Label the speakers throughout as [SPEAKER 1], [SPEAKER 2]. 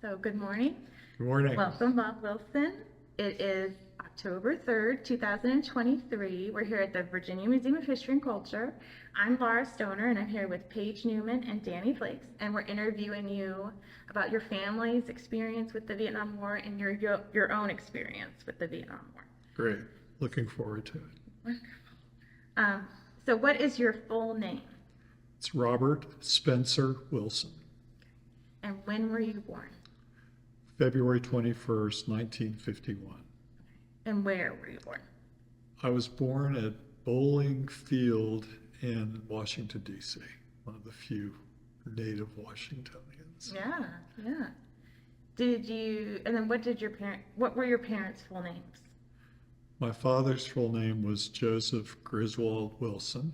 [SPEAKER 1] So good morning.
[SPEAKER 2] Good morning.
[SPEAKER 1] Welcome, Bob Wilson. It is October 3rd, 2023. We're here at the Virginia Museum of History and Culture. I'm Laura Stoner, and I'm here with Paige Newman and Danny Flakes, and we're interviewing you about your family's experience with the Vietnam War and your own experience with the Vietnam War.
[SPEAKER 2] Great. Looking forward to it.
[SPEAKER 1] Wonderful. So what is your full name,
[SPEAKER 2] It's Robert Spencer Wilson,
[SPEAKER 1] and when were you born?
[SPEAKER 2] February 21st, 1951.
[SPEAKER 1] And where were you born?
[SPEAKER 2] I was born at Bowling Field in Washington, D.C., one of the few native Washingtonians.
[SPEAKER 1] Yeah, yeah. And then what were your parents' full names?
[SPEAKER 2] My father's full name was Joseph Griswold Wilson.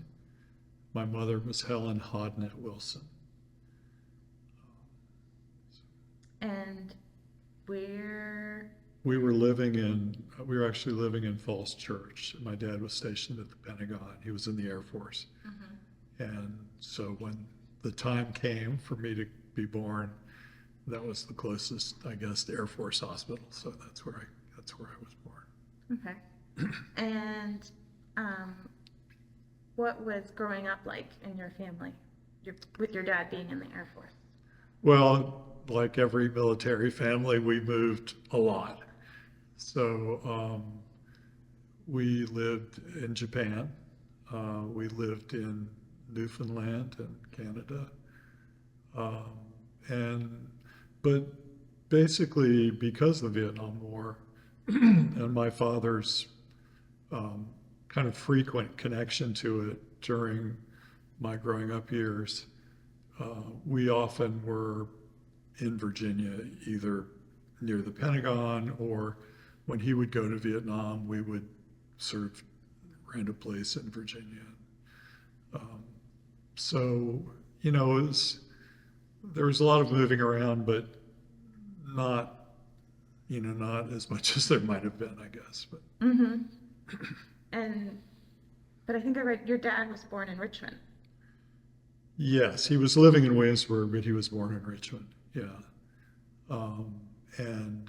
[SPEAKER 2] My mother was Helen Hodnett Wilson.
[SPEAKER 1] And where,
[SPEAKER 2] We were actually living in Falls Church. My dad was stationed at the Pentagon. He was in the Air Force. And so when the time came for me to be born, that was the closest, I guess, to Air Force Hospital. So that's where I was born.
[SPEAKER 1] okay. And what was growing up like in your family, with your dad being in the Air Force?
[SPEAKER 2] Well, like every military family, we moved a lot. So we lived in Japan. We lived in Newfoundland and Canada. But basically, because of the Vietnam War and my father's kind of frequent connection to it during my growing up years, we often were in Virginia, either near the Pentagon, or when he would go to Vietnam, we would sort of rent a place in Virginia. So, there was a lot of moving around, but not as much as there might have been, I guess. But
[SPEAKER 1] But I think I read your dad was born in Richmond.
[SPEAKER 2] yes, he was living in Williamsburg, but he was born in Richmond. Yeah. And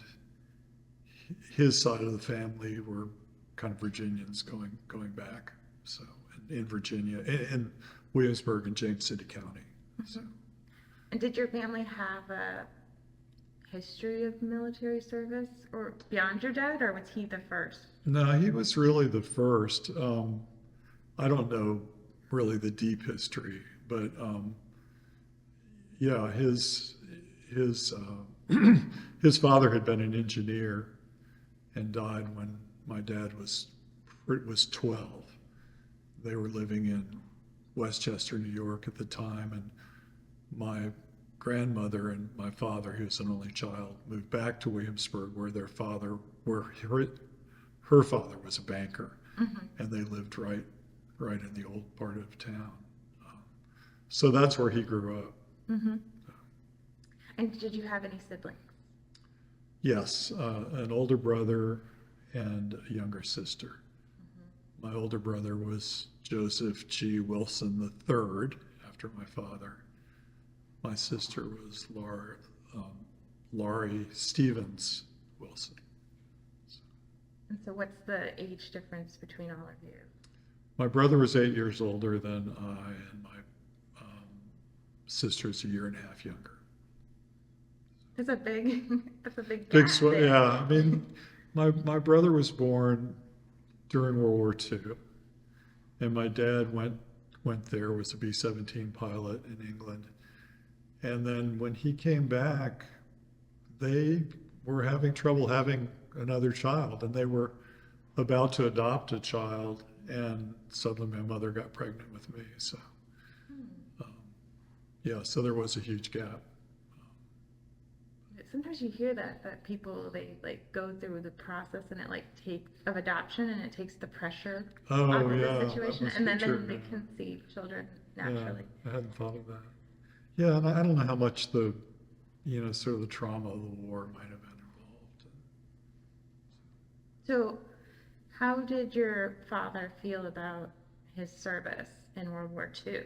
[SPEAKER 2] his side of the family were kind of Virginians going back. So in Virginia, in Williamsburg and James City County. So.
[SPEAKER 1] And did your family have a history of military service, or beyond your dad, or was he the first?
[SPEAKER 2] No, he was really the first. I don't know really the deep history, but yeah, his his father had been an engineer and died when my dad was 12. They were living in Westchester, New York at the time, and my grandmother and my father, who was an only child, moved back to Williamsburg, where her father was a banker, and they lived right in the old part of town. So that's where he grew up.
[SPEAKER 1] And did you have any siblings?
[SPEAKER 2] Yes, an older brother and a younger sister. My older brother was Joseph G. Wilson III, after my father. My sister was Laurie Stevens Wilson.
[SPEAKER 1] And so what's the age difference between all of you?
[SPEAKER 2] My brother was 8 years older than I, and my sister's a year and a half younger.
[SPEAKER 1] That's a big
[SPEAKER 2] Big
[SPEAKER 1] gap
[SPEAKER 2] swing,
[SPEAKER 1] there.
[SPEAKER 2] yeah. I mean, my brother was born during World War II, and my dad went there, was a B-17 pilot in England. And then when he came back, they were having trouble having another child, and they were about to adopt a child, and suddenly my mother got pregnant with me. So, yeah, so there was a huge gap.
[SPEAKER 1] Sometimes you hear that people, they like go through the process and of adoption, and it takes the pressure
[SPEAKER 2] Oh,
[SPEAKER 1] off of
[SPEAKER 2] yeah,
[SPEAKER 1] the
[SPEAKER 2] that
[SPEAKER 1] situation,
[SPEAKER 2] must
[SPEAKER 1] and
[SPEAKER 2] be
[SPEAKER 1] then
[SPEAKER 2] true,
[SPEAKER 1] they
[SPEAKER 2] yeah.
[SPEAKER 1] conceive children
[SPEAKER 2] Yeah,
[SPEAKER 1] naturally.
[SPEAKER 2] I hadn't thought of that. Yeah, and I don't know how much the, sort of the trauma of the war might have been involved.
[SPEAKER 1] So how did your father feel about his service in World War II?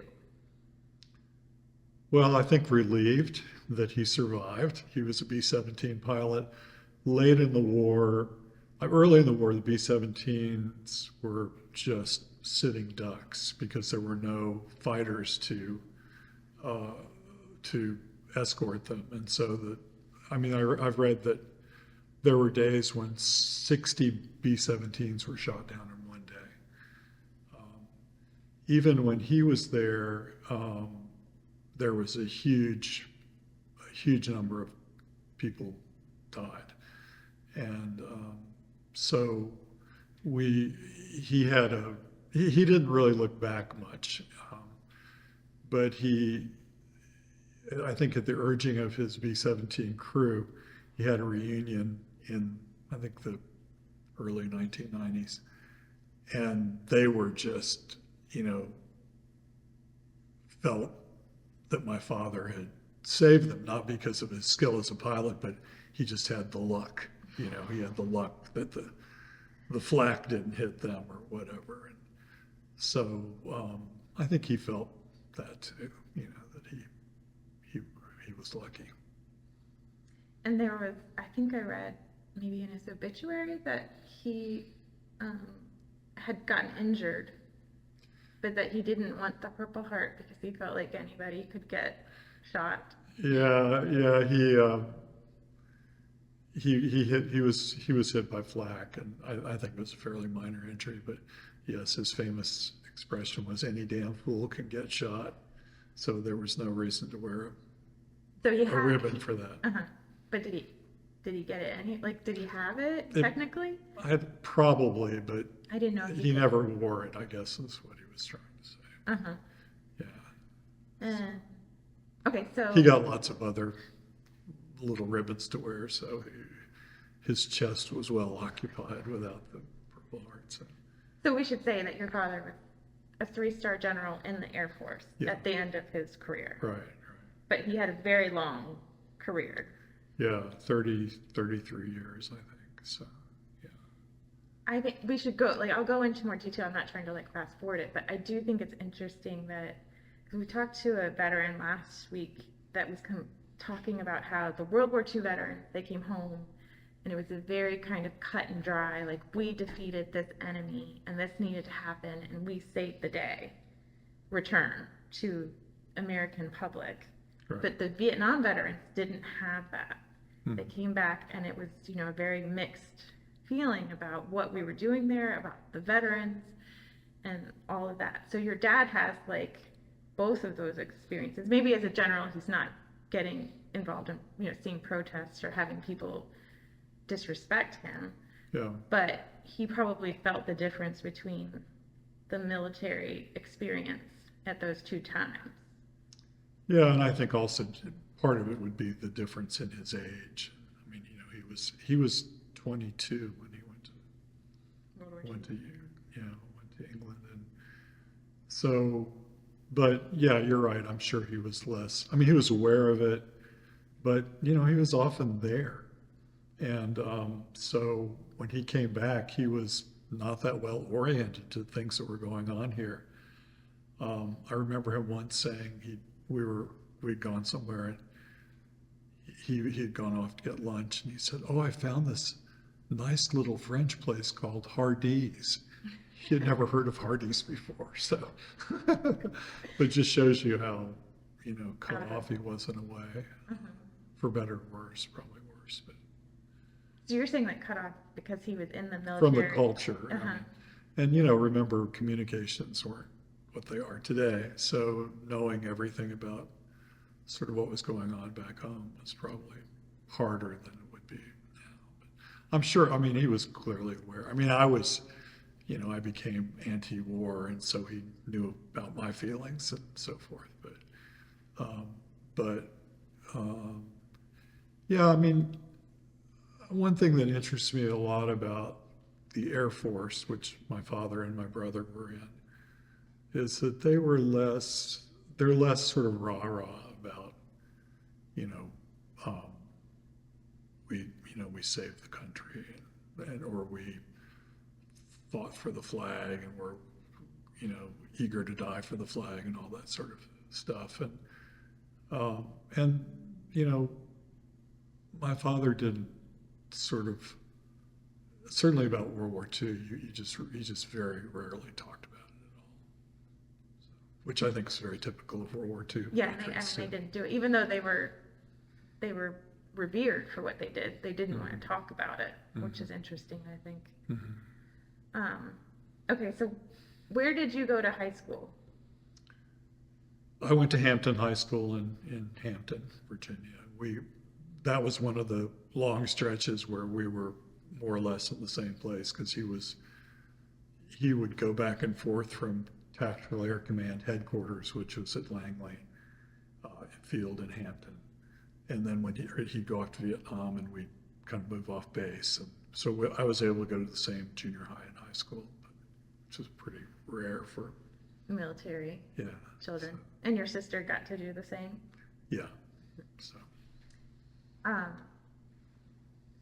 [SPEAKER 2] Well, I think relieved that he survived. He was a B-17 pilot. Late in the war, early in the war, the B-17s were just sitting ducks because there were no fighters uh, to escort them. And so I've read that there were days when 60 B-17s were shot down in one day. Even when he was there, there was a huge number of people died, and so he had he didn't really look back much, but I think at the urging of his B-17 crew, he had a reunion in, I think, the early 1990s, and they were just, felt that my father had saved them, not because of his skill as a pilot, but he just had the luck. He had the luck that the flak didn't hit them or whatever. And so I think he felt that too, that he was lucky.
[SPEAKER 1] And there was, I think I read maybe in his obituary that he had gotten injured, but that he didn't want the Purple Heart because he felt like anybody could get shot.
[SPEAKER 2] Yeah, he was hit by flak, and I think it was a fairly minor injury, but yes, his famous expression was, "Any damn fool can get shot," so there was no reason to wear
[SPEAKER 1] So he
[SPEAKER 2] a
[SPEAKER 1] had
[SPEAKER 2] ribbon for that.
[SPEAKER 1] But did he get it? Did he have it technically?
[SPEAKER 2] Probably, but
[SPEAKER 1] I didn't know
[SPEAKER 2] he never wore it, I guess is what he was trying to say. Yeah.
[SPEAKER 1] Okay, so
[SPEAKER 2] He got lots of other little ribbons to wear, so his chest was well occupied without the Purple Heart.
[SPEAKER 1] So we should say that your father was a 3-star general in the Air Force at the end of his career.
[SPEAKER 2] Right.
[SPEAKER 1] But he had a very long career.
[SPEAKER 2] Yeah, 33 years, I think. So, yeah.
[SPEAKER 1] I think we should go, I'll go into more detail. I'm not trying to fast forward it, but I do think it's interesting that we talked to a veteran last week that was talking about how the World War II veterans, they came home and it was a very kind of cut and dry, we defeated this enemy and this needed to happen and we saved the day return to American public.
[SPEAKER 2] Right.
[SPEAKER 1] But the Vietnam veterans didn't have that. They came back and it was, a very mixed feeling about what we were doing there, about the veterans and all of that. So your dad has both of those experiences. Maybe as a general, he's not getting involved in, seeing protests or having people disrespect him.
[SPEAKER 2] Yeah.
[SPEAKER 1] But he probably felt the difference between the military experience at those two times.
[SPEAKER 2] Yeah, and I think also part of it would be the difference in his age. I mean, he was 22 when he went to England, and so. But yeah, you're right. I'm sure he was less. I mean, he was aware of it, but he was often there, and so when he came back, he was not that well oriented to things that were going on here. I remember him once saying we'd gone somewhere and he'd gone off to get lunch, and he said, "Oh, I found this nice little French place called Hardee's." He had never heard of Hardee's before, so but just shows you how cut off he was in a way, for better or worse, probably worse. But
[SPEAKER 1] so you're saying cut off because he was in the military
[SPEAKER 2] from the culture, and remember, communications weren't what they are today, so knowing everything about sort of what was going on back home was probably harder than it would be now. But I'm sure. I mean, he was clearly aware. I mean, I was. I became anti-war, and so he knew about my feelings and so forth. Yeah, I mean, one thing that interests me a lot about the Air Force, which my father and my brother were in, is that they're less sort of rah-rah about, we saved the country, or we fought for the flag and we're eager to die for the flag and all that sort of stuff. And And, you know, my father didn't sort of, certainly about World War II, he just very rarely talked about it at all, which I think is very typical of World War II.
[SPEAKER 1] Yeah, and
[SPEAKER 2] veterans,
[SPEAKER 1] they didn't do it, even though they were revered for what they did. They didn't want to talk about it, which is interesting, I think. Okay, so where did you go to high school?
[SPEAKER 2] I went to Hampton High School in Hampton, Virginia. That was one of the long stretches where we were more or less in the same place, because he would go back and forth from Tactical Air Command headquarters, which was at Langley Field in Hampton. And then when he'd go off to Vietnam, and we'd kind of move off base. And so I was able to go to the same junior high and high school, which was pretty rare for
[SPEAKER 1] Military children.
[SPEAKER 2] So,
[SPEAKER 1] And your sister got to do the same?
[SPEAKER 2] yeah. So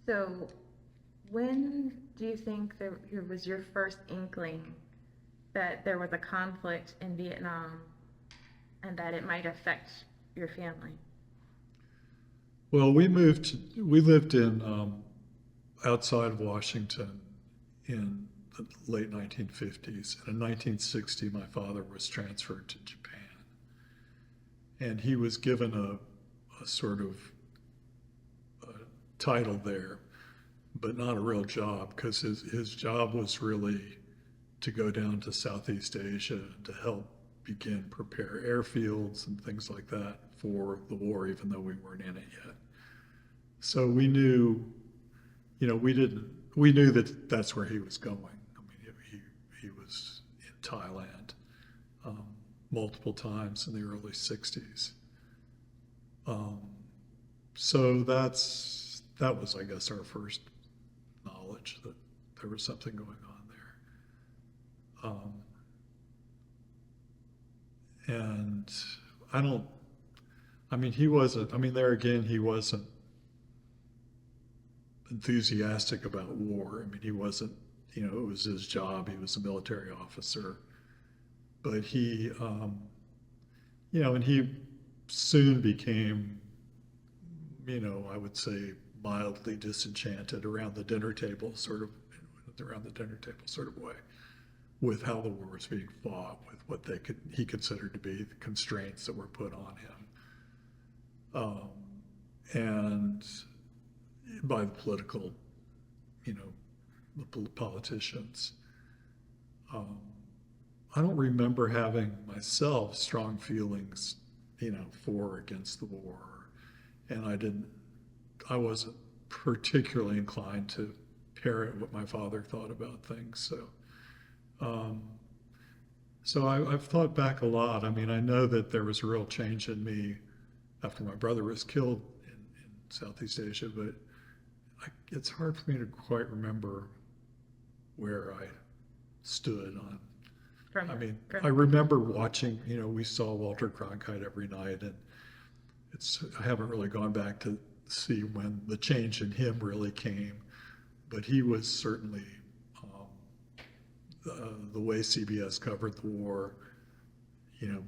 [SPEAKER 1] So when do you think there was your first inkling that there was a conflict in Vietnam and that it might affect your family?
[SPEAKER 2] well, we lived in outside of Washington in the late 1950s. And in 1960, my father was transferred to Japan. And he was given a sort of title there, but not a real job, because his job was really to go down to Southeast Asia to help prepare airfields and things like that for the war, even though we weren't in it yet. So we knew, we knew that that's where he was going. I mean, he was in Thailand multiple times in the early 60s. So that was, I guess, our first knowledge that there was something going on there. And he wasn't, there again, he wasn't enthusiastic about war. I mean, he wasn't, it was his job. He was a military officer. But he, and he soon became, I would say, mildly disenchanted around the dinner table sort of way, with how the war was being fought, with what he considered to be the constraints that were put on him, and by the political, the politicians. I don't remember having myself strong feelings, for or against the war, and I wasn't particularly inclined to parrot what my father thought about things. So I've thought back a lot. I mean, I know that there was a real change in me after my brother was killed in Southeast Asia, but it's hard for me to quite remember where I stood on. I remember watching, we saw Walter Cronkite every night, and I haven't really gone back to see when the change in him really came, but he was certainly, the way CBS covered the war,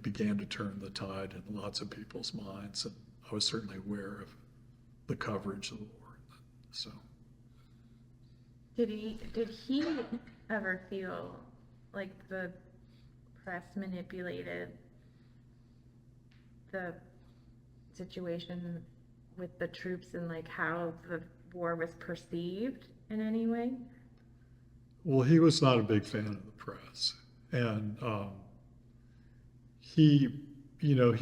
[SPEAKER 2] began to turn the tide in lots of people's minds, and I was certainly aware of the coverage of the war. So,
[SPEAKER 1] did he ever feel like the press manipulated the situation with the troops and like how the war was perceived in any way?
[SPEAKER 2] Well, he was not a big fan of the press, and he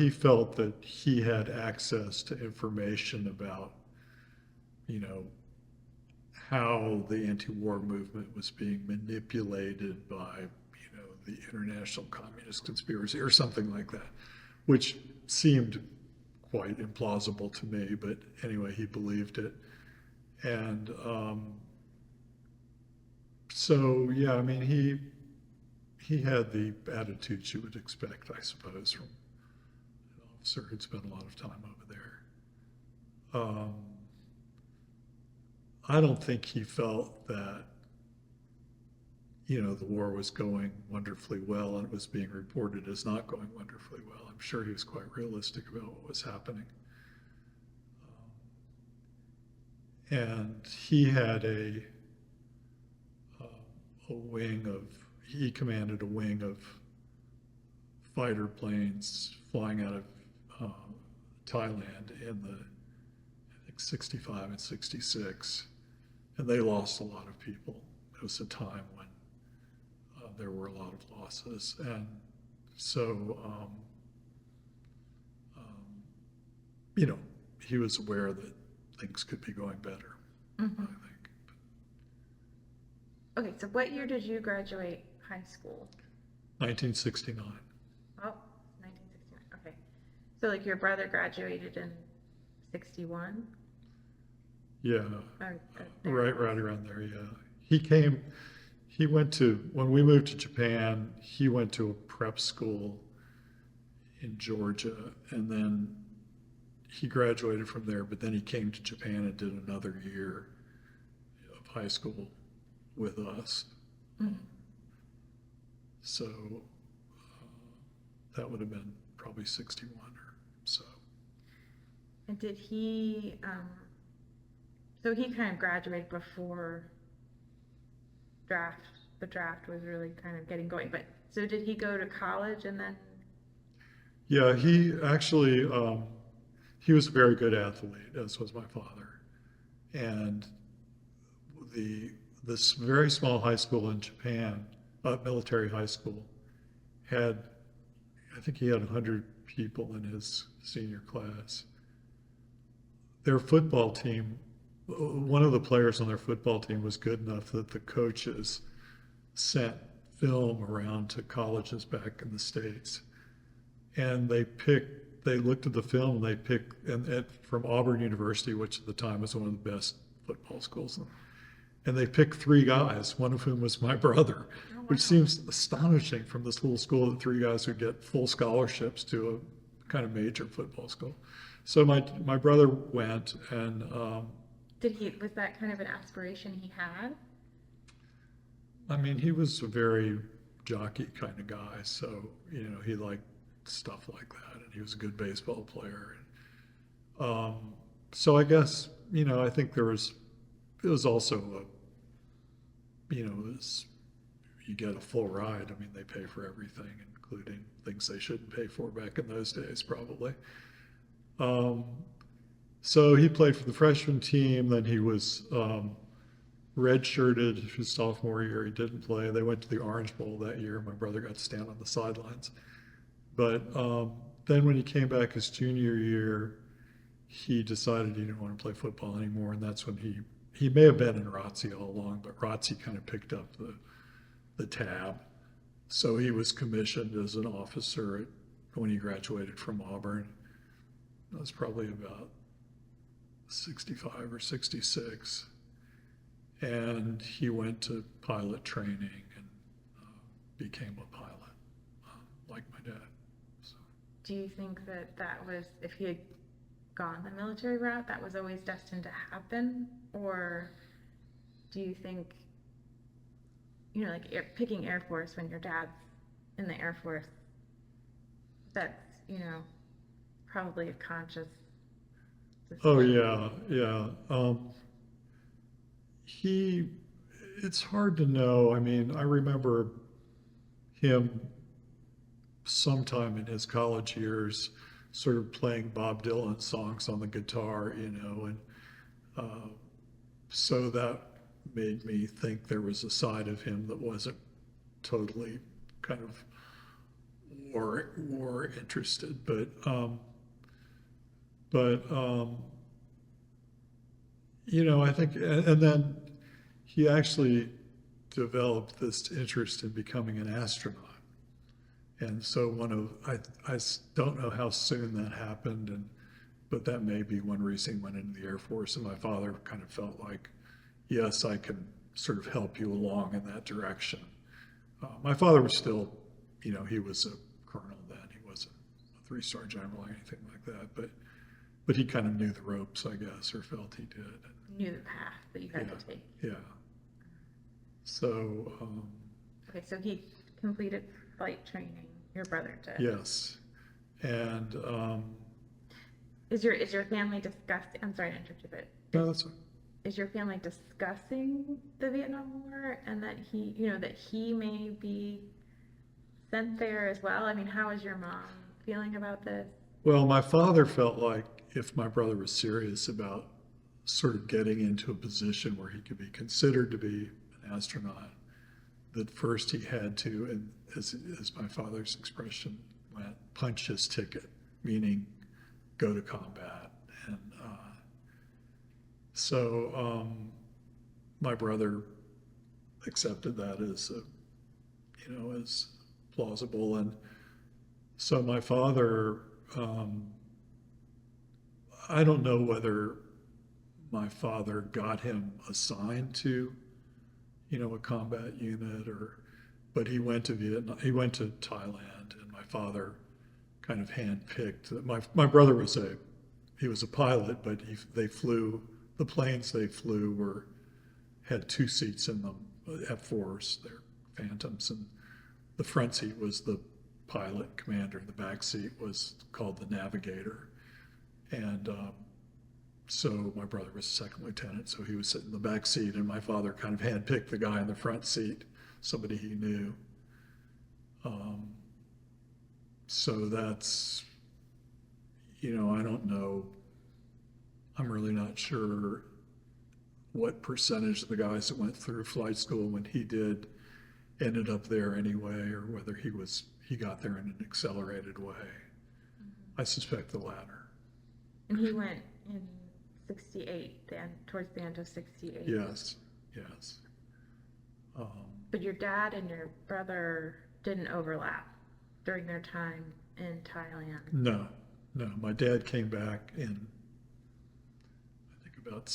[SPEAKER 2] felt that he had access to information about, how the anti-war movement was being manipulated by, the international communist conspiracy or something like that, which seemed quite implausible to me, but anyway, he believed it. And so, yeah, I mean, he had the attitudes you would expect, I suppose, from an officer who'd spent a lot of time over there. I don't think he felt that the war was going wonderful well and it was being reported as not going wonderfully well. I'm sure he was quite realistic about what was happening. And he had he commanded a wing of fighter planes flying out of Thailand in the, I think, 65 and 66. And they lost a lot of people. It was a time when there were a lot of losses. And so, he was aware that things could be going better, I think.
[SPEAKER 1] Okay, so what year did you graduate high school?
[SPEAKER 2] 1969.
[SPEAKER 1] Oh, 1969. Okay. So like your brother graduated in 61?
[SPEAKER 2] Yeah,
[SPEAKER 1] Or
[SPEAKER 2] right around there, yeah. When we moved to Japan, he went to a prep school in Georgia, and then he graduated from there, but then he came to Japan and did another year of high school with us. So that would have been probably 61 or so.
[SPEAKER 1] And did he, so he kind of graduated before the draft was really kind of getting going, but so did he go to college and then?
[SPEAKER 2] Yeah, he actually, he was a very good athlete, as was my father. And this very small high school in Japan, military high school, I think he had 100 people in his senior class. Their football team, one of the players on their football team was good enough that the coaches sent film around to colleges back in the States. And they looked at the film and they picked, from Auburn University, which at the time was one of the best football schools. And they picked 3 guys, one of whom was my brother, which seems astonishing from this little school that 3 guys would get full scholarships to a kind of major football school. So my brother went, and
[SPEAKER 1] Was that kind of an aspiration he had?
[SPEAKER 2] I mean, he was a very jockey kind of guy, so he liked stuff like that, and he was a good baseball player. So I guess I think it was also you get a full ride. I mean, they pay for everything, including things they shouldn't pay for back in those days, probably. So he played for the freshman team. Then he was redshirted his sophomore year. He didn't play. They went to the Orange Bowl that year. My brother got to stand on the sidelines. But then when he came back his junior year, he decided he didn't want to play football anymore. And that's when he may have been in ROTC all along, but ROTC kind of picked up the tab. So he was commissioned as an officer when he graduated from Auburn. That was probably about 65 or 66. And he went to pilot training and became a pilot, like my dad. So.
[SPEAKER 1] Do you think that was, if he had gone the military route, that was always destined to happen? Or do you think, like picking Air Force when your dad's in the Air Force, that's, probably a conscious decision?
[SPEAKER 2] Oh, yeah. It's hard to know. I mean, I remember him sometime in his college years sort of playing Bob Dylan songs on the guitar, and so that made me think there was a side of him that wasn't totally kind of war interested, but I think, and then he actually developed this interest in becoming an astronaut. And so I don't know how soon that happened, but that may be one reason he went into the Air Force. And my father kind of felt like, yes, I can sort of help you along in that direction. My father was still, he was a colonel then. He wasn't a 3-star general or anything like that, but he kind of knew the ropes, I guess, or felt he did.
[SPEAKER 1] Knew the path that you had to take.
[SPEAKER 2] Yeah. So,
[SPEAKER 1] Okay, so he completed flight training, your brother did.
[SPEAKER 2] Yes. And,
[SPEAKER 1] Is your family discussing, I'm sorry to interrupt you, but
[SPEAKER 2] no, that's,
[SPEAKER 1] is your family discussing the Vietnam War and that he, that he may be sent there as well? I mean, how is your mom feeling about this?
[SPEAKER 2] well, my father felt like if my brother was serious about sort of getting into a position where he could be considered to be an astronaut, that first he had to, and as my father's expression went, punch his ticket, meaning go to combat. And so my brother accepted that as as plausible. And so my father, I don't know whether my father got him assigned to, a combat unit but he went to Vietnam, he went to Thailand, and my father kind of handpicked. My brother he was a pilot, but the planes they flew had two seats in them, F4s, they're Phantoms, and the front seat was the pilot commander, and the back seat was called the navigator. And so my brother was a second lieutenant, so he was sitting in the back seat, and my father kind of handpicked the guy in the front seat, somebody he knew. So that's, I don't know. I'm really not sure what percentage of the guys that went through flight school when he did ended up there anyway, or whether he got there in an accelerated way. I suspect the latter.
[SPEAKER 1] And he went in 68, towards the end of 68.
[SPEAKER 2] Yes.
[SPEAKER 1] But your dad and your brother didn't overlap during their time in Thailand.
[SPEAKER 2] No. My dad came back in, I think about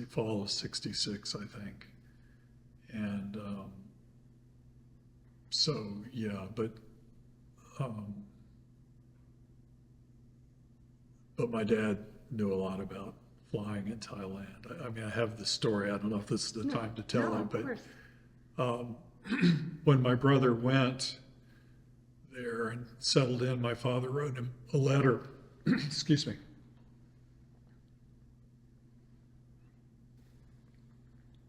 [SPEAKER 2] fall of 66, I think. And so, yeah, but my dad knew a lot about flying in Thailand. I mean, I have the story. I don't know if this is the time to tell it, but when my brother went there and settled in, my father wrote him a letter. Excuse me.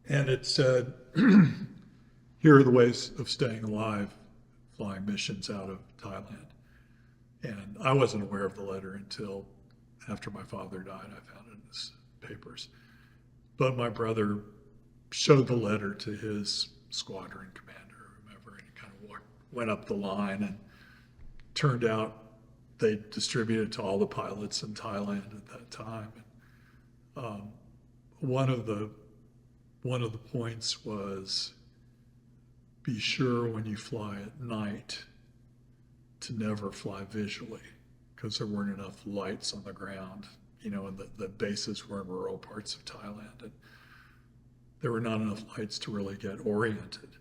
[SPEAKER 2] And it said, here are the ways of staying alive, flying missions out of Thailand. And I wasn't aware of the letter until after my father died. I found it in his papers. But my brother showed the letter to his squadron commander or whomever, and he kind of went up the line, and turned out they distributed it to all the pilots in Thailand at that time. And, one of the points was, be sure when you fly at night to never fly visually, because there weren't enough lights on the ground, and the bases were in rural parts of Thailand, and there were not enough lights to really get oriented.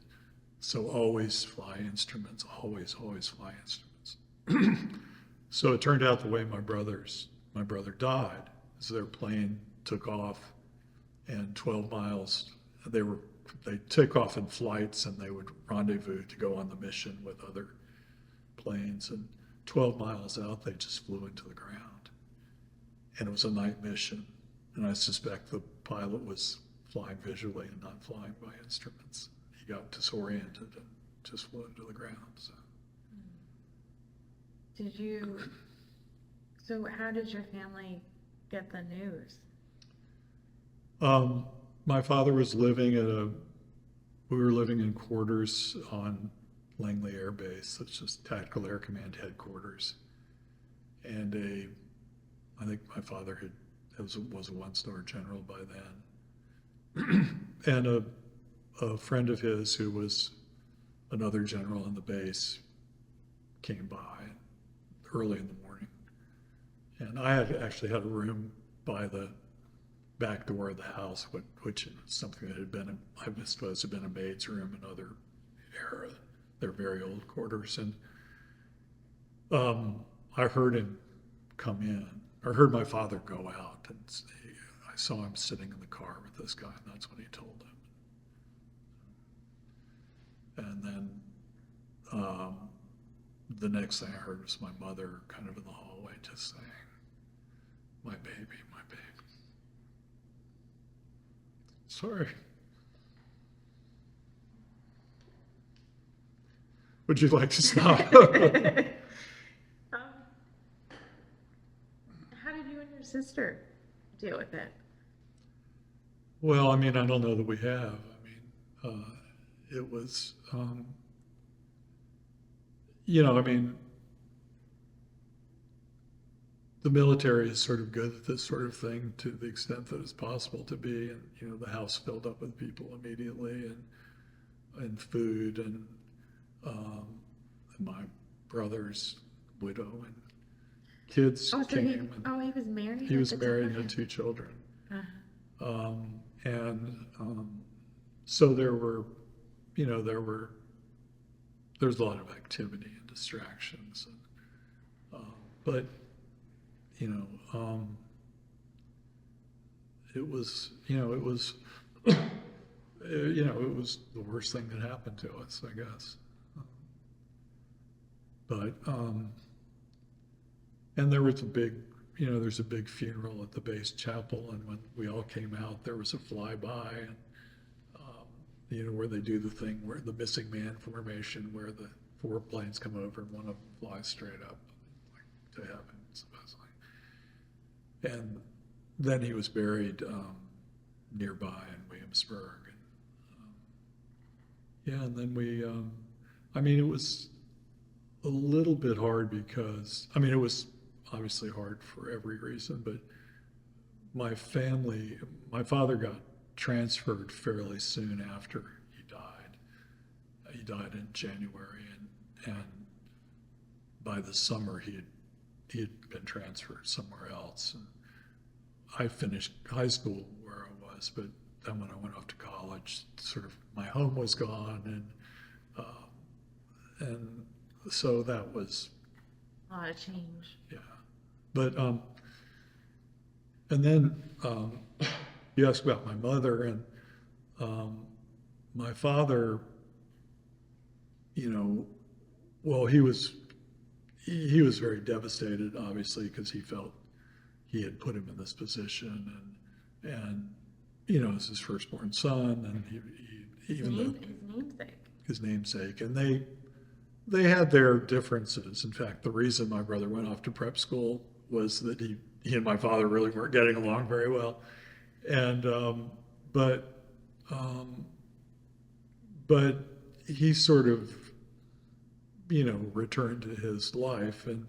[SPEAKER 2] So always fly instruments, always fly instruments. So it turned out the way my brother died is their plane took off, and 12 miles, they took off in flights, and they would rendezvous to go on the mission with other planes, and 12 miles out, they just flew into the ground. And it was a night mission, and I suspect the pilot was flying visually and not flying by instruments. He got disoriented and just flew into the ground.
[SPEAKER 1] So how did your family get the news?
[SPEAKER 2] My father was living we were living in quarters on Langley Air Base, that's just Tactical Air Command headquarters. And I think my father was a one-star general by then. And a friend of his who was another general in the base came by early in the morning. And I actually had a room by the back door of the house, which is something that had been, I suppose, had been a maid's room in other era. They're very old quarters. And I heard him come in. I heard my father go out, and I saw him sitting in the car with this guy, and that's what he told him. And then the next thing I heard was my mother kind of in the hallway just saying, my baby, my baby. Sorry. Would you like to stop?
[SPEAKER 1] Um, how did you and your sister deal with it?
[SPEAKER 2] Well, I mean, I don't know that we have. I mean, it was, I mean, the military is sort of good at this sort of thing to the extent that it's possible to be. And, the house filled up with people immediately and food um, and my brother's widow and kids
[SPEAKER 1] Oh, so
[SPEAKER 2] came.
[SPEAKER 1] he,
[SPEAKER 2] And
[SPEAKER 1] he was married?
[SPEAKER 2] he
[SPEAKER 1] at
[SPEAKER 2] was
[SPEAKER 1] the
[SPEAKER 2] married and
[SPEAKER 1] time?
[SPEAKER 2] had 2 children.
[SPEAKER 1] Uh-huh.
[SPEAKER 2] And so there's a lot of activity and distractions. But, it was, it was the worst thing that happened to us, I guess. But, and there was there's a big funeral at the base chapel, and when we all came out, there was a flyby, and, where they do the thing where the missing man formation, where the 4 planes come over and one of them flies straight up like, to heaven, supposedly. And then he was buried nearby in Williamsburg. And then I mean, it was a little bit hard because, I mean, it was obviously hard for every reason, but my father got transferred fairly soon after he died. He died in January, and by the summer he had been transferred somewhere else. And I finished high school where I was, but then when I went off to college, sort of my home was gone, and so that was,
[SPEAKER 1] A lot of change.
[SPEAKER 2] yeah. But and then you asked about my mother, and my father, well, he was very devastated, obviously, because he felt he had put him in this position, and it's his firstborn son, and his namesake, and they had their differences. In fact, the reason my brother went off to prep school was that he and my father really weren't getting along very well, and but he sort of returned to his life, and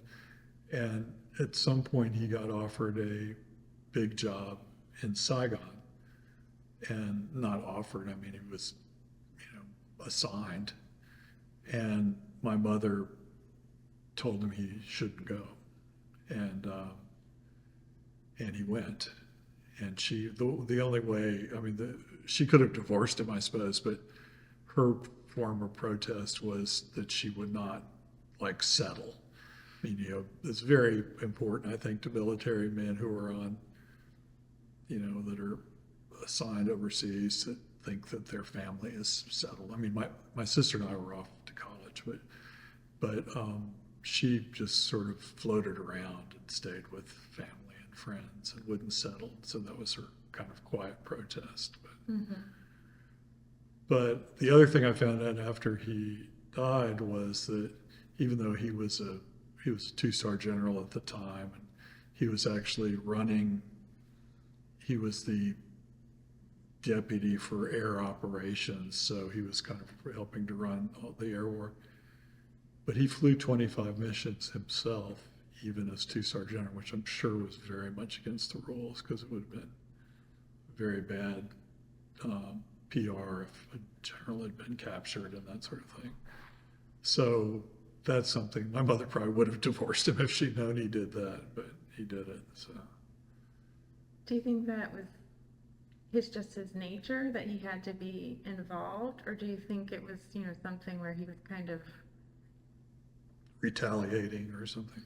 [SPEAKER 2] at some point he got offered a big job in Saigon, and not offered, I mean, he was assigned, and my mother told him he shouldn't go, and he went, and the only way, I mean, she could have divorced him, I suppose, but her form of protest was that she would not settle. I mean, it's very important, I think, to military men who are on, that are assigned overseas, to think that their family is settled. I mean, my sister and I were off to college, but she just sort of floated around and stayed with family and friends and wouldn't settle. So that was her kind of quiet protest. But the other thing I found out after he died was that even though he was a 2-star general at the time, and he was actually he was the deputy for air operations, so he was kind of helping to run all the air war. But he flew 25 missions himself, even as 2-star general, which I'm sure was very much against the rules, because it would have been very bad PR if a general had been captured and that sort of thing. So that's something, my mother probably would have divorced him if she'd known he did that, but he did it. So
[SPEAKER 1] Do you think that was just his nature, that he had to be involved, or do you think it was, something where he was kind of
[SPEAKER 2] retaliating or something?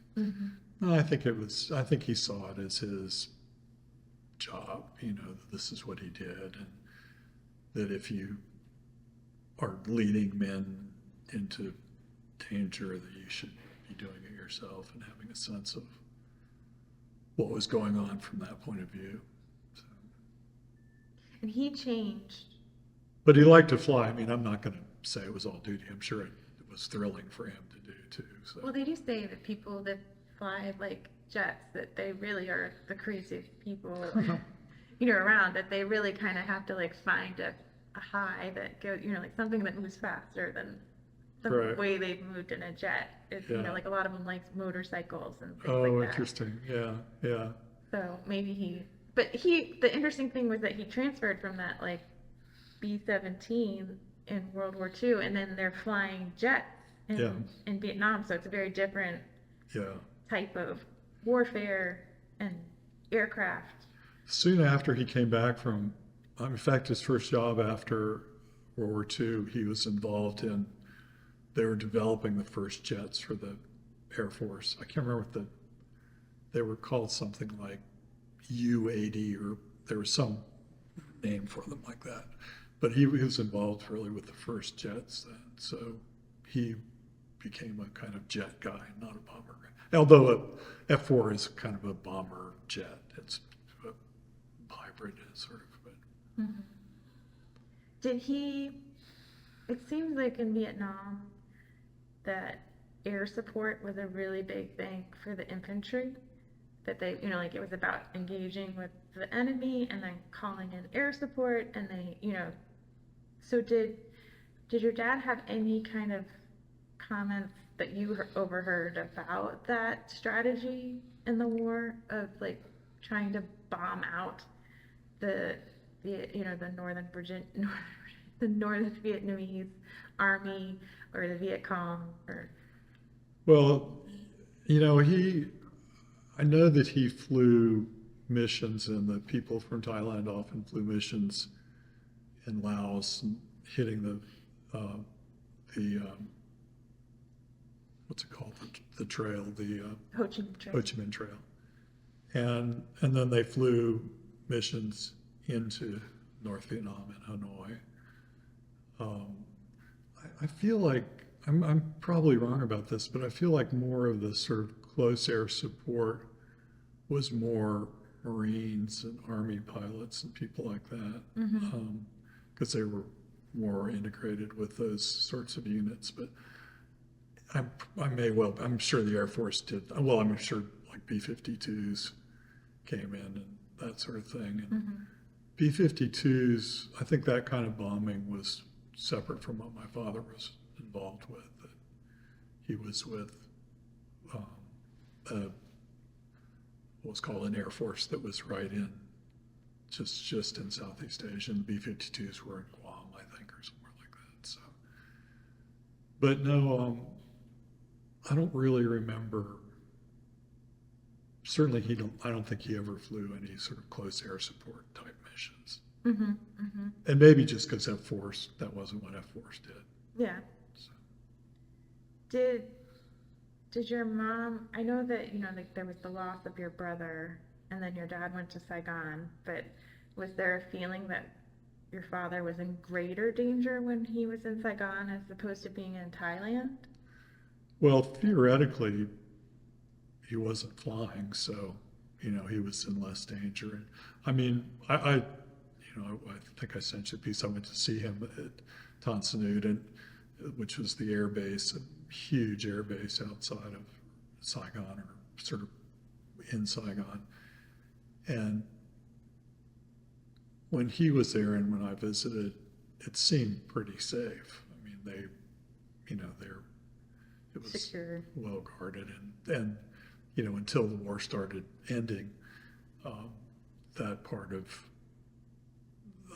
[SPEAKER 2] No, I think he saw it as his job, that this is what he did, and that if you are leading men into danger that you should be doing it yourself and having a sense of what was going on from that point of view. So.
[SPEAKER 1] And he changed.
[SPEAKER 2] But he liked to fly. I mean, I'm not going to say it was all duty. I'm sure it was thrilling for him to do too. So.
[SPEAKER 1] Well, they do say that people that fly like jets, that they really are the craziest people, around, that they really kind of have to like find a high that goes, like something that moves faster than the
[SPEAKER 2] Right.
[SPEAKER 1] way they've moved in a jet. It's,
[SPEAKER 2] Yeah.
[SPEAKER 1] like a lot of them like motorcycles and things
[SPEAKER 2] Oh,
[SPEAKER 1] like that.
[SPEAKER 2] interesting. Yeah, yeah.
[SPEAKER 1] So maybe the interesting thing was that he transferred from that like B-17 in World War II, and then they're flying jets
[SPEAKER 2] Yeah.
[SPEAKER 1] in Vietnam. So it's a very different
[SPEAKER 2] Yeah.
[SPEAKER 1] type of warfare and aircraft.
[SPEAKER 2] Soon after he came back from, in fact, his first job after World War II, he was involved in, they were developing the first jets for the Air Force. I can't remember what they were called, something like U-80, or there was some name for them like that. But he was involved really with the first jets then. So he became a kind of jet guy, not a bomber guy. Although a F-4 is kind of a bomber jet. It's a hybrid sort of. But.
[SPEAKER 1] Did he, it seems like in Vietnam that air support was a really big thing for the infantry, that they, like it was about engaging with the enemy and then calling in air support, and they, so did your dad have any kind of comments that you overheard about that strategy in the war of like trying to bomb out the Northern Vietnamese army or the Viet Cong or?
[SPEAKER 2] Well, I know that he flew missions, and the people from Thailand often flew missions in Laos and hitting the what's it called, the trail, the
[SPEAKER 1] Ho Chi Minh Trail.
[SPEAKER 2] Ho Chi Minh Trail, and then they flew missions into North Vietnam and Hanoi. I feel like I'm probably wrong about this, but I feel like more of the sort of close air support was more Marines and Army pilots and people like that, because they were more integrated with those sorts of units. But I'm sure the Air Force did. Well, I'm sure like B-52s came in and that sort of thing. And B-52s, I think that kind of bombing was separate from what my father was involved with. That he was with what was called an Air Force that was right in, just in Southeast Asia. And the B-52s were in Guam, I think, or somewhere like that. So, but no, I don't really remember. Certainly, I don't think he ever flew any sort of close air support type missions. And maybe just because F-Force, that wasn't what F-Force did.
[SPEAKER 1] Yeah.
[SPEAKER 2] So.
[SPEAKER 1] Did your mom, I know that, like there was the loss of your brother and then your dad went to Saigon, but was there a feeling that your father was in greater danger when he was in Saigon as opposed to being in Thailand?
[SPEAKER 2] Well, theoretically, he wasn't flying, so, he was in less danger. And I mean, I think I sent you a piece. I went to see him at Tan Son Nhut, which was the air base, a huge air base outside of Saigon, or sort of in Saigon. And when he was there and when I visited, it seemed pretty safe. I mean, it was
[SPEAKER 1] Secure.
[SPEAKER 2] well guarded, and until the war started ending, that part of,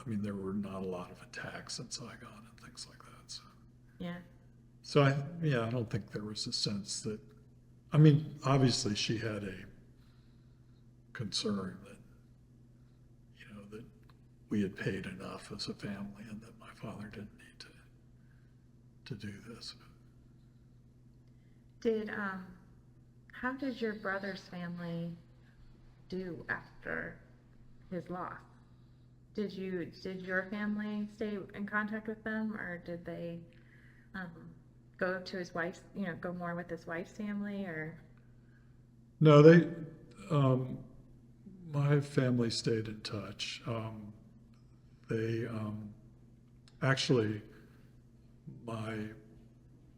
[SPEAKER 2] there were not a lot of attacks in Saigon and things like that. So.
[SPEAKER 1] Yeah.
[SPEAKER 2] So I don't think there was a sense that, obviously she had a concern that, that we had paid enough as a family and that my father didn't need to do this.
[SPEAKER 1] How did your brother's family do after his loss? Did your family stay in contact with them, or did they, go to his wife's, go more with his wife's family, or?
[SPEAKER 2] No, my family stayed in touch. They, actually, my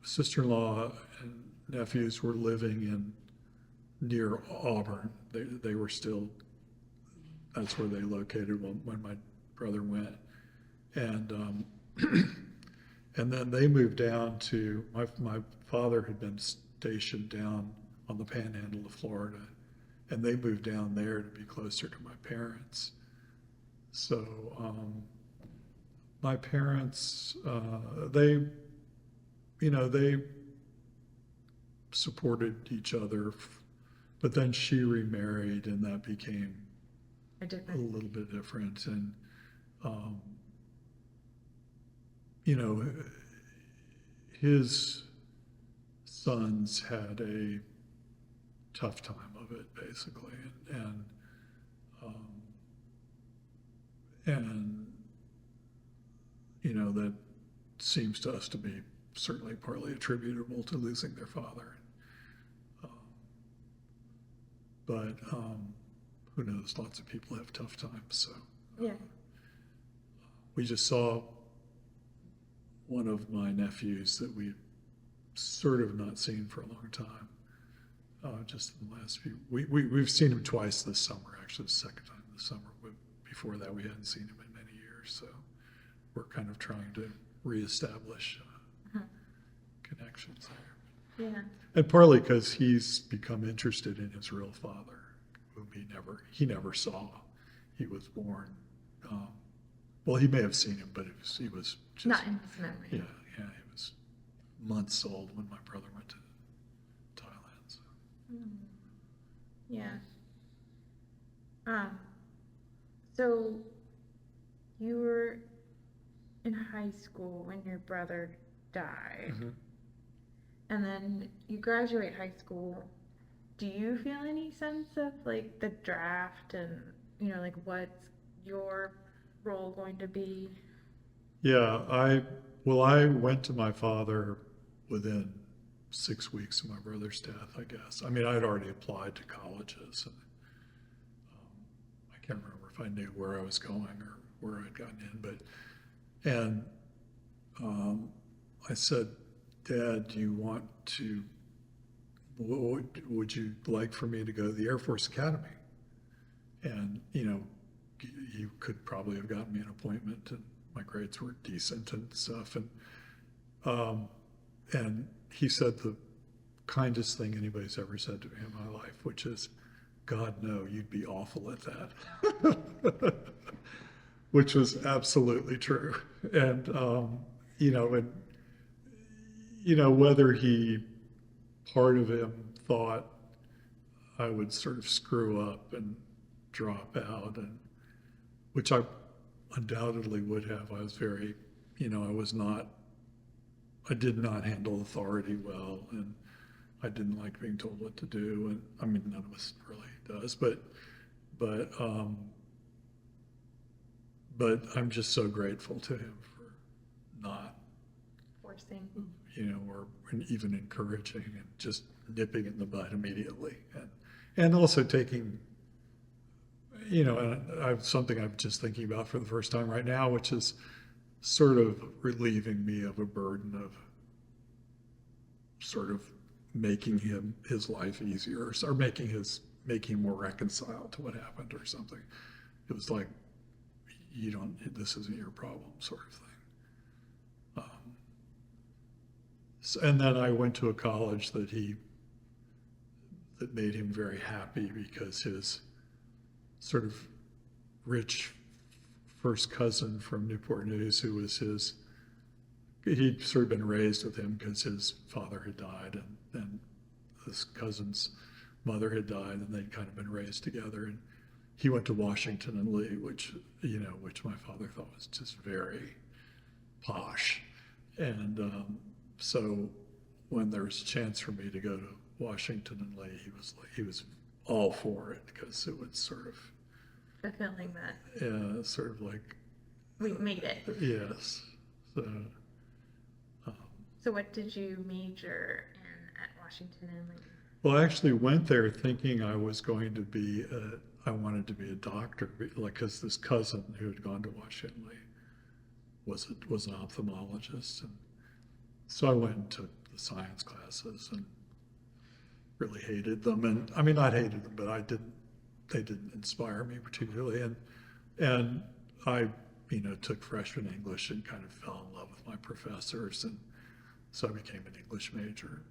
[SPEAKER 2] sister-in-law and nephews were living near Auburn. They were still, that's where they located when my brother went. And, and then they moved down to, my father had been stationed down on the panhandle of Florida, and they moved down there to be closer to my parents. So, my parents, they supported each other, but then she remarried, and that became
[SPEAKER 1] A
[SPEAKER 2] a
[SPEAKER 1] different,
[SPEAKER 2] little bit different. And, um, you know, his sons had a tough time of it, basically. And that seems to us to be certainly partly attributable to losing their father. Um, but who knows? Lots of people have tough times. So
[SPEAKER 1] yeah,
[SPEAKER 2] we just saw one of my nephews that we sort of not seen for a long time. Just in the last few, we've seen him twice this summer, actually the second time this summer. Before that, we hadn't seen him in many years. So we're kind of trying to reestablish connections there.
[SPEAKER 1] yeah,
[SPEAKER 2] And partly because he's become interested in his real father, whom he never saw. He was born, well, he may have seen him, but he was just,
[SPEAKER 1] not in his memory.
[SPEAKER 2] yeah, he was months old when my brother went to Thailand. So.
[SPEAKER 1] Yeah. So you were in high school when your brother died, and then you graduate high school. Do you feel any sense of like the draft and, like what's your role going to be?
[SPEAKER 2] Yeah, I went to my father within 6 weeks of my brother's death, I guess. I mean, I'd already applied to colleges, and I can't remember if I knew where I was going or where I'd gotten in, and I said, Dad, do you want to, would you like for me to go to the Air Force Academy? And, you could probably have gotten me an appointment, and my grades were decent and stuff. And he said the kindest thing anybody's ever said to me in my life, which is, God, no, you'd be awful at that. Which was absolutely true. And, whether part of him thought I would sort of screw up and drop out, and which I undoubtedly would have. I was very, I did not handle authority well, and I didn't like being told what to do. And I mean, none of us really does, but I'm just so grateful to him for not,
[SPEAKER 1] Forcing.
[SPEAKER 2] or even encouraging, and just nipping it in the bud immediately, and also taking, and something I'm just thinking about for the first time right now, which is sort of relieving me of a burden of sort of making his life easier, or making him more reconciled to what happened or something. It was like, this isn't your problem, sort of thing. And then I went to a college that made him very happy, because his sort of rich first cousin from Newport News, who was he'd sort of been raised with him because his father had died, and this cousin's mother had died, and they'd kind of been raised together. And he went to Washington and Lee, which my father thought was just very posh. And so when there was a chance for me to go to Washington and Lee, he was all for it, because it would sort of,
[SPEAKER 1] Fulfilling that.
[SPEAKER 2] sort of like,
[SPEAKER 1] We made it.
[SPEAKER 2] yes. So,
[SPEAKER 1] So what did you major in at Washington and Lee?
[SPEAKER 2] Well, I actually went there thinking I was going to be, I wanted to be a doctor, like, because this cousin who had gone to Washington Lee was an ophthalmologist. And so I went and took the science classes and really hated them. And I mean, not hated them, but they didn't inspire me particularly. And I, took freshman English and kind of fell in love with my professors. And so I became an English major.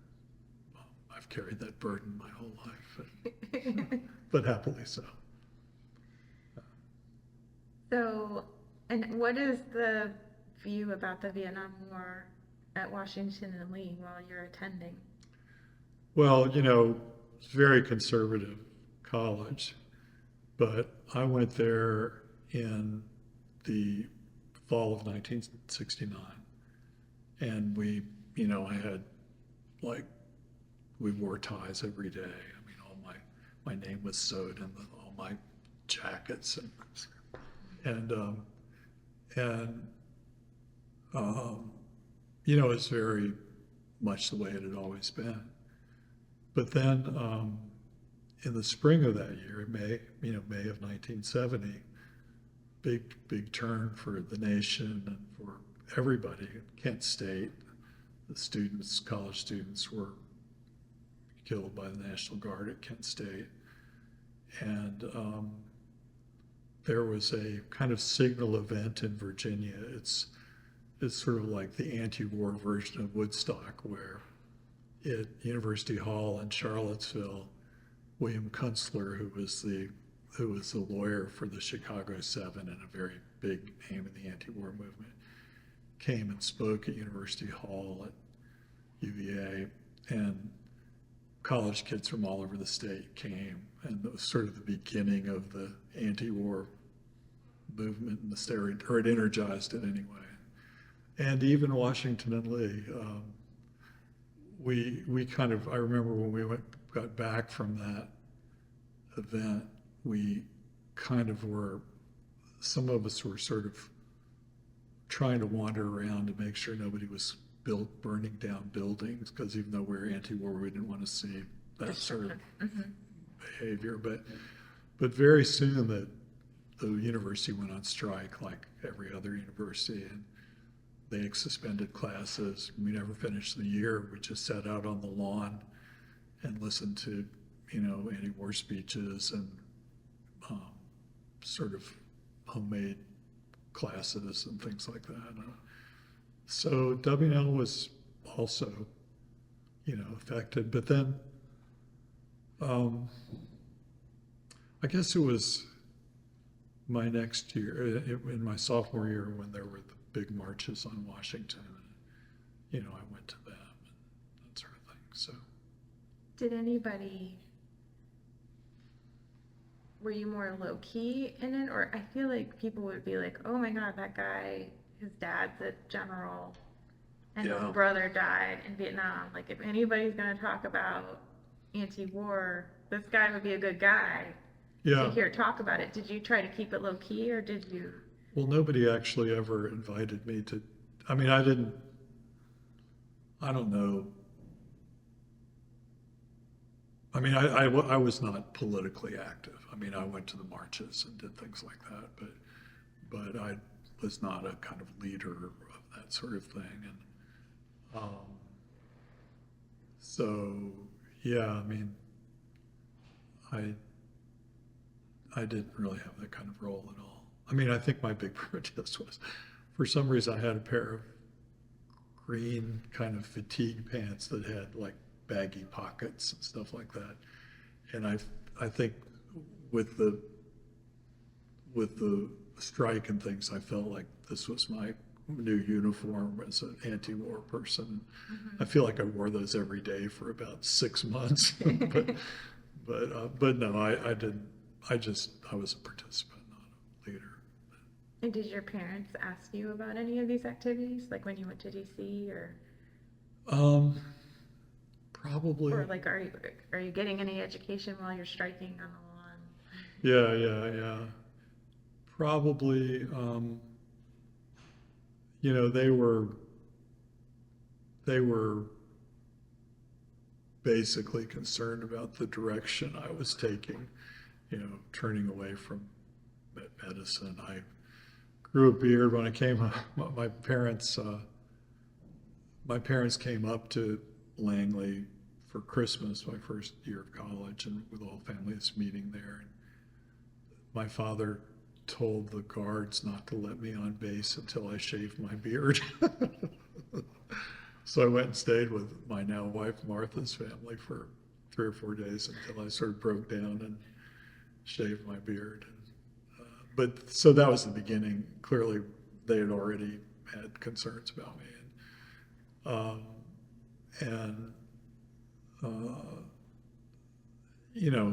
[SPEAKER 2] I've carried that burden my whole life, but happily so.
[SPEAKER 1] So, and what is the view about the Vietnam War at Washington and Lee while you're attending?
[SPEAKER 2] Well, it's a very conservative college, but I went there in the fall of 1969, and I had, like, we wore ties every day. I mean, all my name was sewed in all my jackets, it's very much the way it had always been. But then in the spring of that year, May of 1970, big turn for the nation and for everybody. Kent State, the college students were killed by the National Guard at Kent State. And there was a kind of signal event in Virginia. It's sort of like the anti-war version of Woodstock, where at University Hall in Charlottesville, William Kunstler, who was the lawyer for the Chicago Seven and a very big name in the anti-war movement, came and spoke at University Hall at UVA, and college kids from all over the state came, and it was sort of the beginning of the anti-war movement in the state, or it energized it anyway. And even Washington and Lee, we kind of, I remember when we got back from that event, we kind of some of us were sort of trying to wander around to make sure nobody was burning down buildings, because even though we were anti-war, we didn't want to see that sort of behavior. But very soon the university went on strike, like every other university, and they suspended classes. We never finished the year. We just sat out on the lawn and listened to, anti-war speeches and sort of homemade classes and things like that. So WNL was also, affected. But then I guess it was my next year, in my sophomore year, when there were the big marches on Washington. I went to them and that sort of thing. So,
[SPEAKER 1] Did anybody, were you more low key in it? Or I feel like people would be like, oh my God, that guy, his dad's a general and his brother died in Vietnam. Like, if anybody's going to talk about anti-war, this guy would be a good guy to hear talk about it. Did you try to keep it low key, or did you?
[SPEAKER 2] Well, nobody actually ever invited me to, I mean, I don't know. I mean, I was not politically active. I mean, I went to the marches and did things like that, but I was not a kind of leader of that sort of thing. And so, yeah, I mean, I didn't really have that kind of role at all. I mean, I think my big protest was, for some reason, I had a pair of green kind of fatigue pants that had like baggy pockets and stuff like that. And I think with the strike and things, I felt like this was my new uniform as an anti-war person. I feel like I wore those every day for about 6 months, but no, I didn't. I was a participant, not a leader.
[SPEAKER 1] And did your parents ask you about any of these activities, like when you went to DC, or?
[SPEAKER 2] Probably.
[SPEAKER 1] Or like, are you getting any education while you're striking on the lawn?
[SPEAKER 2] Yeah. Probably. they were basically concerned about the direction I was taking, turning away from medicine. I grew a beard when I came. My parents came up to Langley for Christmas, my first year of college, and with all families meeting there. And my father told the guards not to let me on base until I shaved my beard. So I went and stayed with my now wife Martha's family for 3 or 4 days until I sort of broke down and shaved my beard. But so that was the beginning. Clearly, they had already had concerns about me,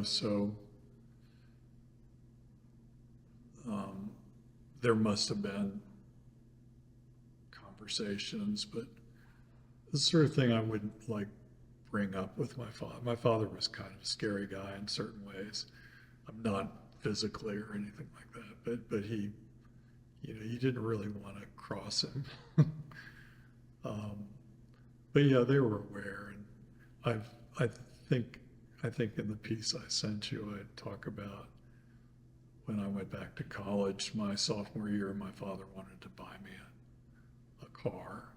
[SPEAKER 2] so there must have been conversations, but the sort of thing I wouldn't like bring up with my father. My father was kind of a scary guy in certain ways. I'm not physically or anything like that, but he, you didn't really want to cross him. But yeah, they were aware, and I think in the piece I sent you, I talk about when I went back to college my sophomore year, my father wanted to buy me a car,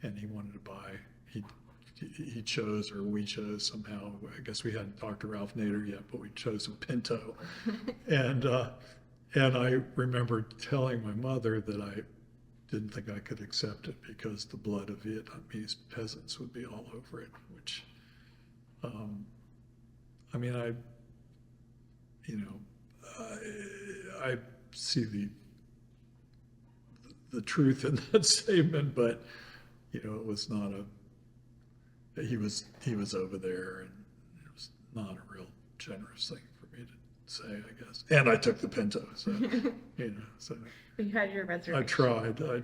[SPEAKER 2] and he wanted to buy, he chose, or we chose somehow, I guess we hadn't talked to Ralph Nader yet, but we chose a Pinto. And I remember telling my mother that I didn't think I could accept it because the blood of Vietnamese peasants would be all over it, which, I see the truth in that statement, but, it was not he was over there, and it was not a real generous thing for me to say, I guess. And I took the Pinto, so, so.
[SPEAKER 1] You had your reservation.
[SPEAKER 2] I tried, but I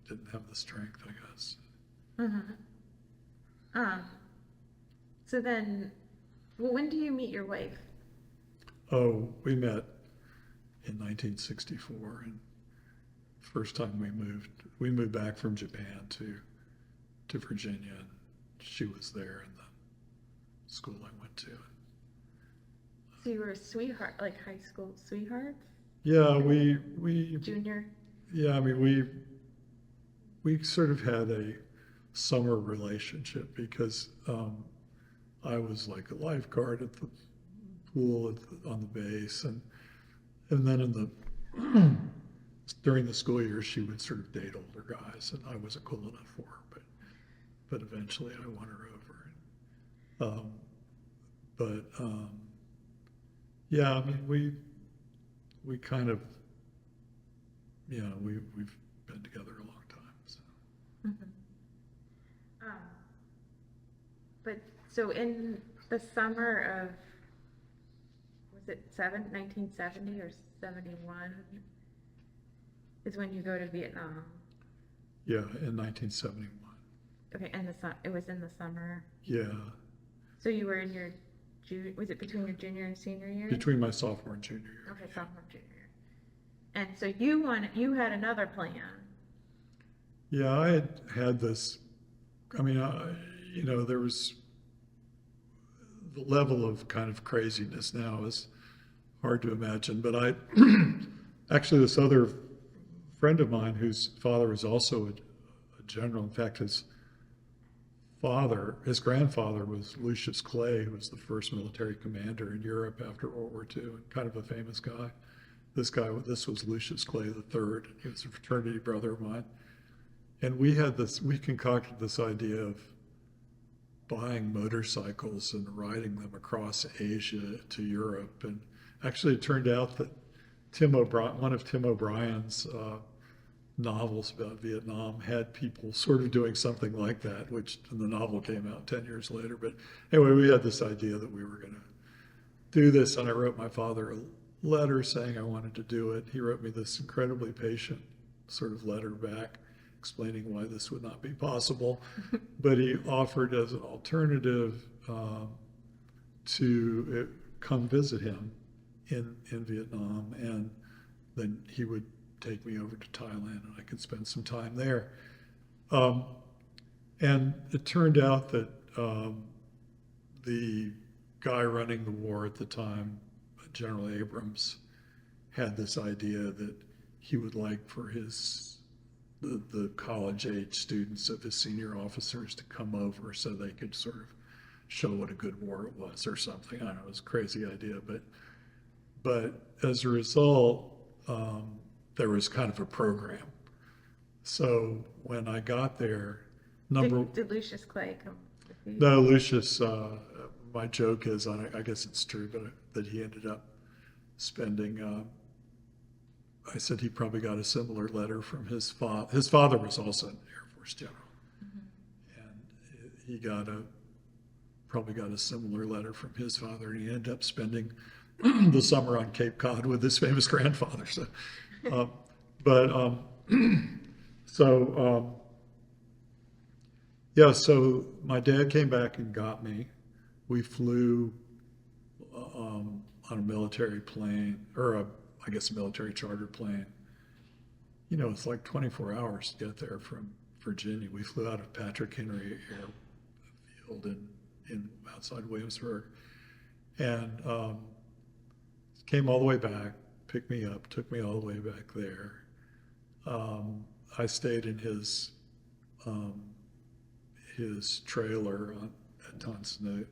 [SPEAKER 2] didn't have the strength, I guess.
[SPEAKER 1] So then, when do you meet your wife?
[SPEAKER 2] Oh, we met in 1964, and first time we moved back from Japan to Virginia, and she was there in the school I went to.
[SPEAKER 1] So you were a sweetheart, like high school sweethearts?
[SPEAKER 2] Yeah, we
[SPEAKER 1] Junior?
[SPEAKER 2] Yeah, we sort of had a summer relationship because I was like a lifeguard at the pool on the base, and then during the school year she would sort of date older guys, and I wasn't cool enough for her, but eventually I won her over. Yeah, we kind of, we've been together a long time. So.
[SPEAKER 1] But so in the summer of, was it 1970 or 71 is when you go to Vietnam?
[SPEAKER 2] Yeah, in 1971.
[SPEAKER 1] Okay, and it was in the summer.
[SPEAKER 2] Yeah.
[SPEAKER 1] So you were in your was it between your junior and senior year?
[SPEAKER 2] Between my sophomore and junior year.
[SPEAKER 1] Okay, sophomore and junior year. And so you had another plan.
[SPEAKER 2] Yeah, I had this. There was the level of kind of craziness now is hard to imagine. But actually, this other friend of mine whose father was also a general. In fact, his grandfather was Lucius Clay, who was the first military commander in Europe after World War II, and kind of a famous guy. This was Lucius Clay III. He was a fraternity brother of mine. And we concocted this idea of buying motorcycles and riding them across Asia to Europe. And actually it turned out that one of Tim O'Brien's novels about Vietnam had people sort of doing something like that, which the novel came out 10 years later. But anyway, we had this idea that we were going to do this, and I wrote my father a letter saying I wanted to do it. He wrote me this incredibly patient sort of letter back explaining why this would not be possible, but he offered as an alternative to come visit him in Vietnam, and then he would take me over to Thailand and I could spend some time there. And it turned out that the guy running the war at the time, General Abrams, had this idea that he would like for the college age students of his senior officers to come over so they could sort of show what a good war it was or something. I don't know, it was a crazy idea, but as a result, there was kind of a program. So when I got there,
[SPEAKER 1] Did Lucius Clay come with you?
[SPEAKER 2] no, Lucius, my joke is, I guess it's true, but that he ended up spending, I said he probably got a similar letter from his father. His father was also an Air Force general. And he probably got a similar letter from his father, and he ended up spending the summer on Cape Cod with his famous grandfather. So, but, so, yeah, so my dad came back and got me. We flew on a military plane, or I guess a military charter plane. You know, it's like 24 hours to get there from Virginia. We flew out of Patrick Henry Airfield in outside Williamsburg, and came all the way back, picked me up, took me all the way back there. I stayed in his trailer at Tonsnoot,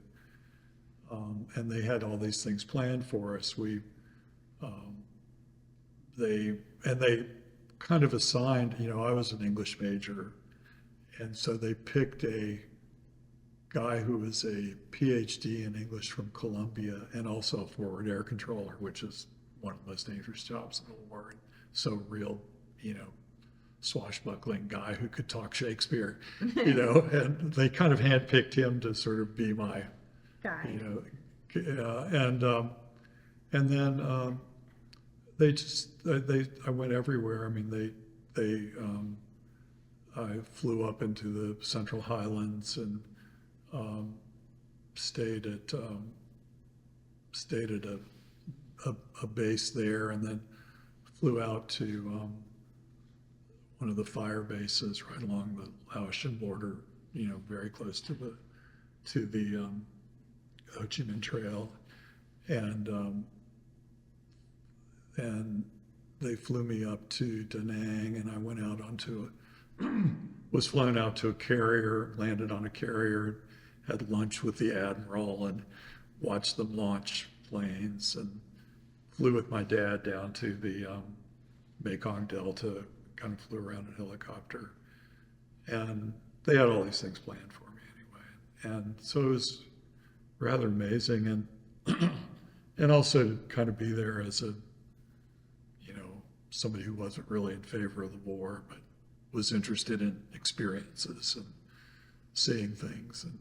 [SPEAKER 2] and they had all these things planned for us. They kind of assigned, you know, I was an English major, and so they picked a guy who was a PhD in English from Columbia and also a forward air controller, which is one of the most dangerous jobs in the war. And so real, you know, swashbuckling guy who could talk Shakespeare, you know, and they kind of handpicked him to sort of be my,
[SPEAKER 1] Guy.
[SPEAKER 2] you know, and then I went everywhere. I mean, I flew up into the Central Highlands and stayed at a base there, and then flew out to one of the fire bases right along the Laotian border, you know, very close to the Ho Chi Minh Trail, and they flew me up to Da Nang, and I went out was flown out to a carrier, landed on a carrier, had lunch with the admiral, and watched them launch planes, and flew with my dad down to the Mekong Delta, kind of flew around in a helicopter, and they had all these things planned for me anyway, and so it was rather amazing, and also to kind of be there as a, you know, somebody who wasn't really in favor of the war, but was interested in experiences and seeing things, and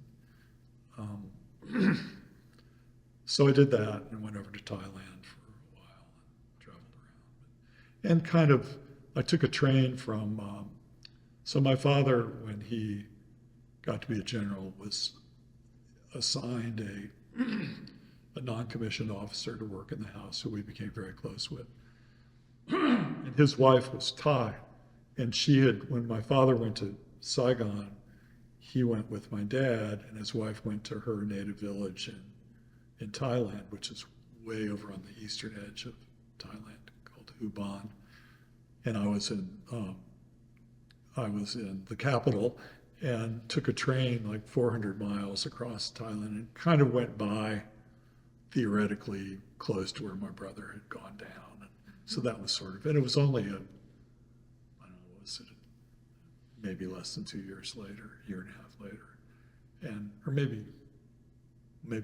[SPEAKER 2] so I did that and went over to Thailand for a while and traveled around, and kind of I took a train from. So my father, when he got to be a general, was assigned a non-commissioned officer to work in the house, who we became very close with. And his wife was Thai, and when my father went to Saigon, he went with my dad, and his wife went to her native village in Thailand, which is way over on the eastern edge of Thailand, called Ubon. And I was in the capital, and took a train like 400 miles across Thailand, and kind of went by theoretically close to where my brother had gone down. And so that was sort of, and it was only I don't know, was it maybe less than 2 years later, a year and a half later, or maybe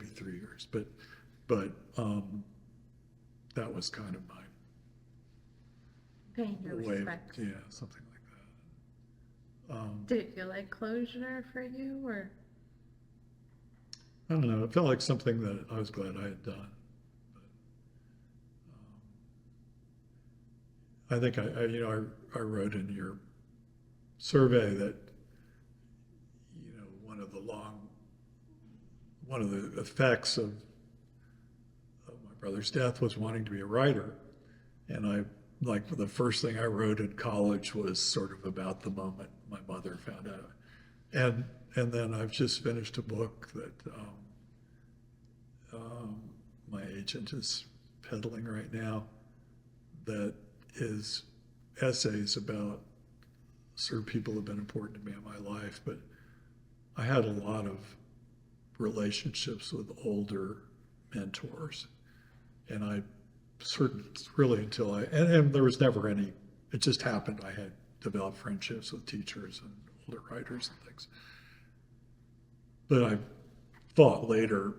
[SPEAKER 2] 3 years, but that was kind of my
[SPEAKER 1] Paying your
[SPEAKER 2] way,
[SPEAKER 1] respects.
[SPEAKER 2] yeah, something like that.
[SPEAKER 1] Did it feel like closure for you, or?
[SPEAKER 2] I don't know. It felt like something that I was glad I had done. But, I think I wrote in your survey that, you know, one of the effects of my brother's death was wanting to be a writer, and the first thing I wrote in college was sort of about the moment my mother found out And then I've just finished a book that my agent is peddling right now that is essays about sort of people who have been important to me in my life. But I had a lot of relationships with older mentors, and I certain really until and there was never any, it just happened. I had developed friendships with teachers and older writers and things. But I thought later,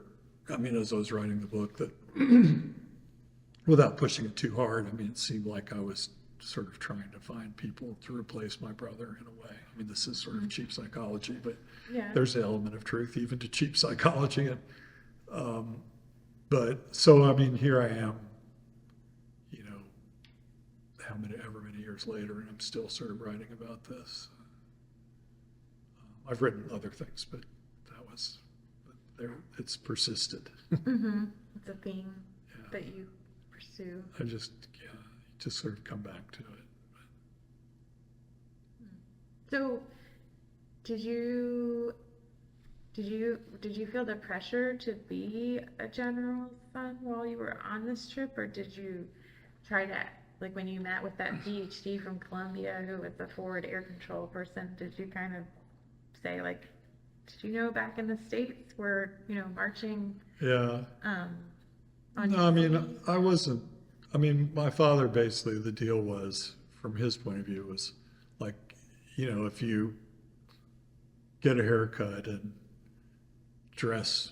[SPEAKER 2] I mean, as I was writing the book, that without pushing it too hard, I mean, it seemed like I was sort of trying to find people to replace my brother in a way. I mean, this is sort of cheap psychology, but
[SPEAKER 1] Yeah.
[SPEAKER 2] there's an element of truth even to cheap psychology. And but so I mean, here I am, you know, ever many years later, and I'm still sort of writing about this. I've written other things, but that was there. It's persisted.
[SPEAKER 1] It's a theme
[SPEAKER 2] Yeah.
[SPEAKER 1] that you pursue.
[SPEAKER 2] I just sort of come back to it.
[SPEAKER 1] So, did you feel the pressure to be a general's son while you were on this trip, or did you try to, like when you met with that PhD from Columbia who was the forward air control person, did you kind of say like, did you know back in the States we're, marching
[SPEAKER 2] Yeah.
[SPEAKER 1] on
[SPEAKER 2] No, I mean, I wasn't, I mean, my father basically, the deal was, from his point of view, was like, if you get a haircut and dress,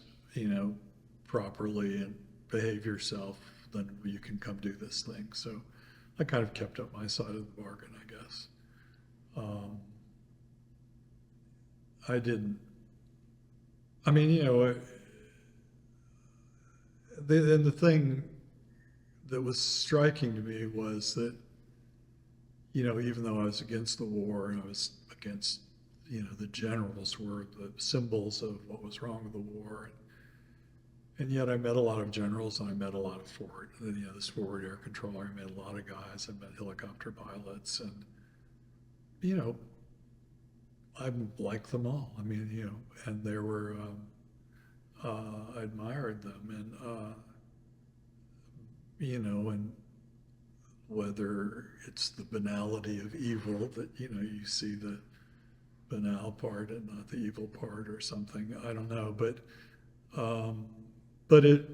[SPEAKER 2] properly and behave yourself, then you can come do this thing. So I kind of kept up my side of the bargain, I guess. I didn't, I mean, the thing that was striking to me was that, even though I was against the war and I was against, the generals were the symbols of what was wrong with the war. And yet I met a lot of generals and I met a lot of forward, this forward air controller. I met a lot of guys. I met helicopter pilots and, I liked them all. I mean, and they were, I admired them and whether it's the banality of evil that, you see the banal part and not the evil part or something, I don't know, but it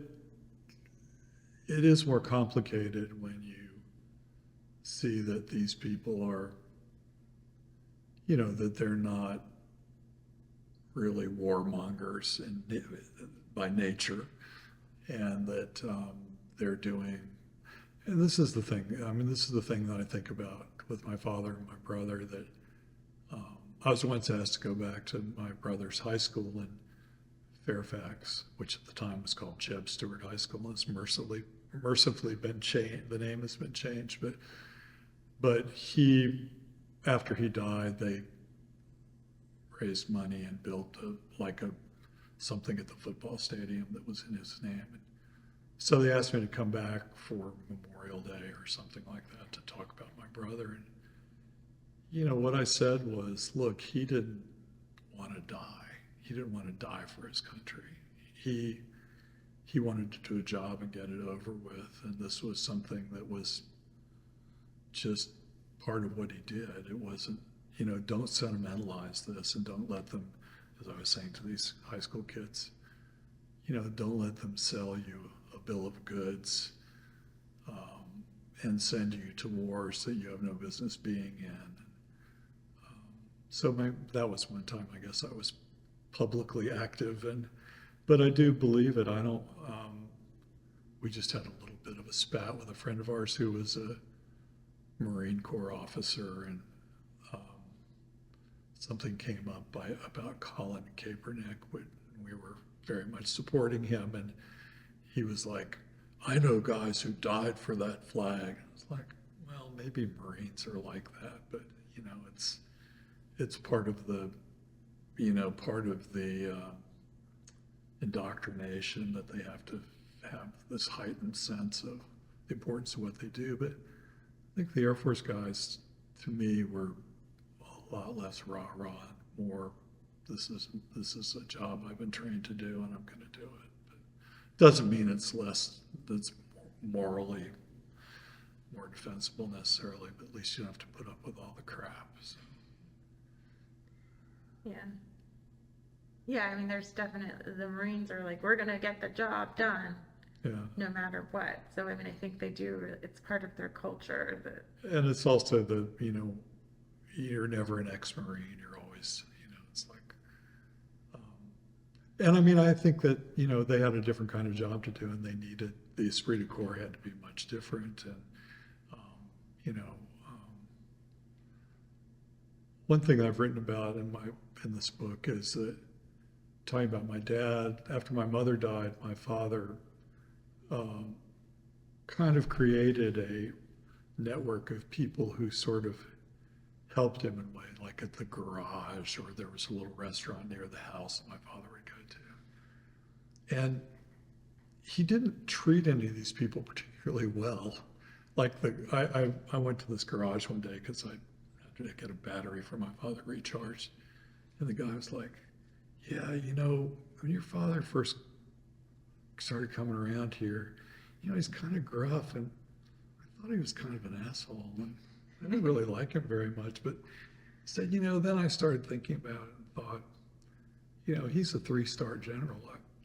[SPEAKER 2] is more complicated when you see that these people are, that they're not really warmongers by nature, and that they're doing, and this is the thing, this is the thing that I think about with my father and my brother, that I was once asked to go back to my brother's high school in Fairfax, which at the time was called Jeb Stuart High School. It's mercifully been changed. The name has been changed, but he, after he died, they raised money and built something at the football stadium that was in his name. And so they asked me to come back for Memorial Day or something like that to talk about my brother. And what I said was, look, he didn't want to die. He didn't want to die for his country. He wanted to do a job and get it over with. And this was something that was just part of what he did. It wasn't, don't sentimentalize this and don't let them, as I was saying to these high school kids, don't let them sell you a bill of goods and send you to wars that you have no business being in. So that was one time, I guess, I was publicly active, but I do believe it. I don't, we just had a little bit of a spat with a friend of ours who was a Marine Corps officer, and something came up about Colin Kaepernick. We were very much supporting him, and he was like, I know guys who died for that flag. It's like, well, maybe Marines are like that, but it's part of the indoctrination that they have to have this heightened sense of the importance of what they do. But I think the Air Force guys, to me, were a lot less rah-rah, more this is a job I've been trained to do and I'm going to do it. But doesn't mean it's morally more defensible necessarily, but at least you don't have to put up with all the crap. So.
[SPEAKER 1] Yeah. Yeah, I mean, there's definitely, the Marines are like, we're gonna get the job done,
[SPEAKER 2] Yeah.
[SPEAKER 1] no matter what. So, I mean, I think they do, it's part of their culture that,
[SPEAKER 2] And it's also you're never an ex-Marine, you're always, it's like, and I mean, I think that, they had a different kind of job to do and they needed, the esprit de corps had to be much different. And, one thing I've written about in this book is that talking about my dad, after my mother died, my father kind of created a network of people who sort of helped him in a way, like at the garage, or there was a little restaurant near the house that my father would go to. And he didn't treat any of these people particularly well. Like I went to this garage one day because I had to get a battery for my father recharged. And the guy was like, yeah, when your father first started coming around here, he's kind of gruff, and I thought he was kind of an asshole, and I didn't really like him very much. But he said, then I started thinking about it and thought, he's a 3-star general.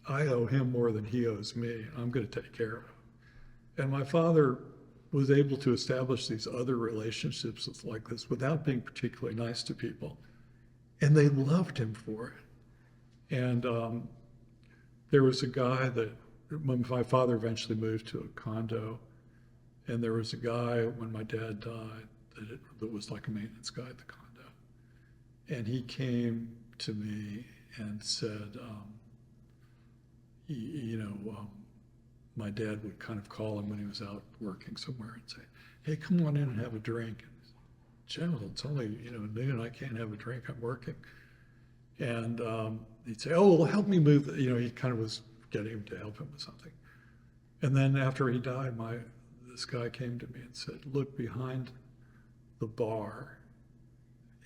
[SPEAKER 2] I owe him more than he owes me. I'm going to take care of him. And my father was able to establish these other relationships like this without being particularly nice to people. And they loved him for it. And there was a guy that, when my father eventually moved to a condo, and there was a guy when my dad died that was like a maintenance guy at the condo. And he came to me and said, my dad would kind of call him when he was out working somewhere and say, hey, come on in and have a drink. And he said, General, it's only, noon, I can't have a drink, I'm working. And he'd say, oh, well, help me move. He kind of was getting him to help him with something. And then after he died, this guy came to me and said, look behind the bar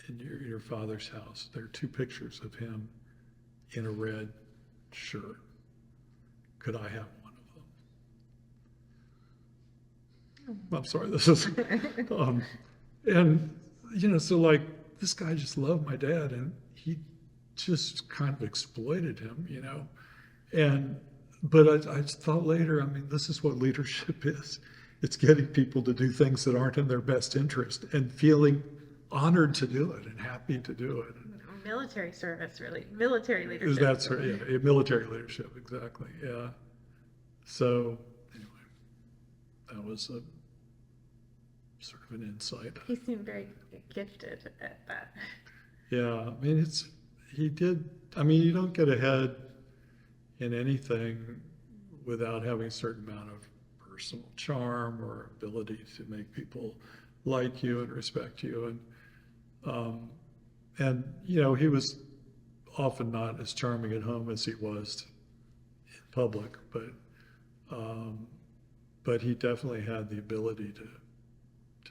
[SPEAKER 2] in your father's house. There are 2 pictures of him in a red shirt. Could I have one of them? I'm sorry, this is, and, so like, this guy just loved my dad, and he just kind of exploited him, but I thought later, I mean, this is what leadership is. It's getting people to do things that aren't in their best interest and feeling honored to do it and happy to do it.
[SPEAKER 1] military service, really, military leadership.
[SPEAKER 2] That's right, yeah, military leadership, exactly, yeah. So, anyway, that was a sort of an insight.
[SPEAKER 1] He seemed very gifted at that.
[SPEAKER 2] Yeah, I mean, you don't get ahead in anything without having a certain amount of personal charm or ability to make people like you and respect you. And he was often not as charming at home as he was in public, but he definitely had the ability to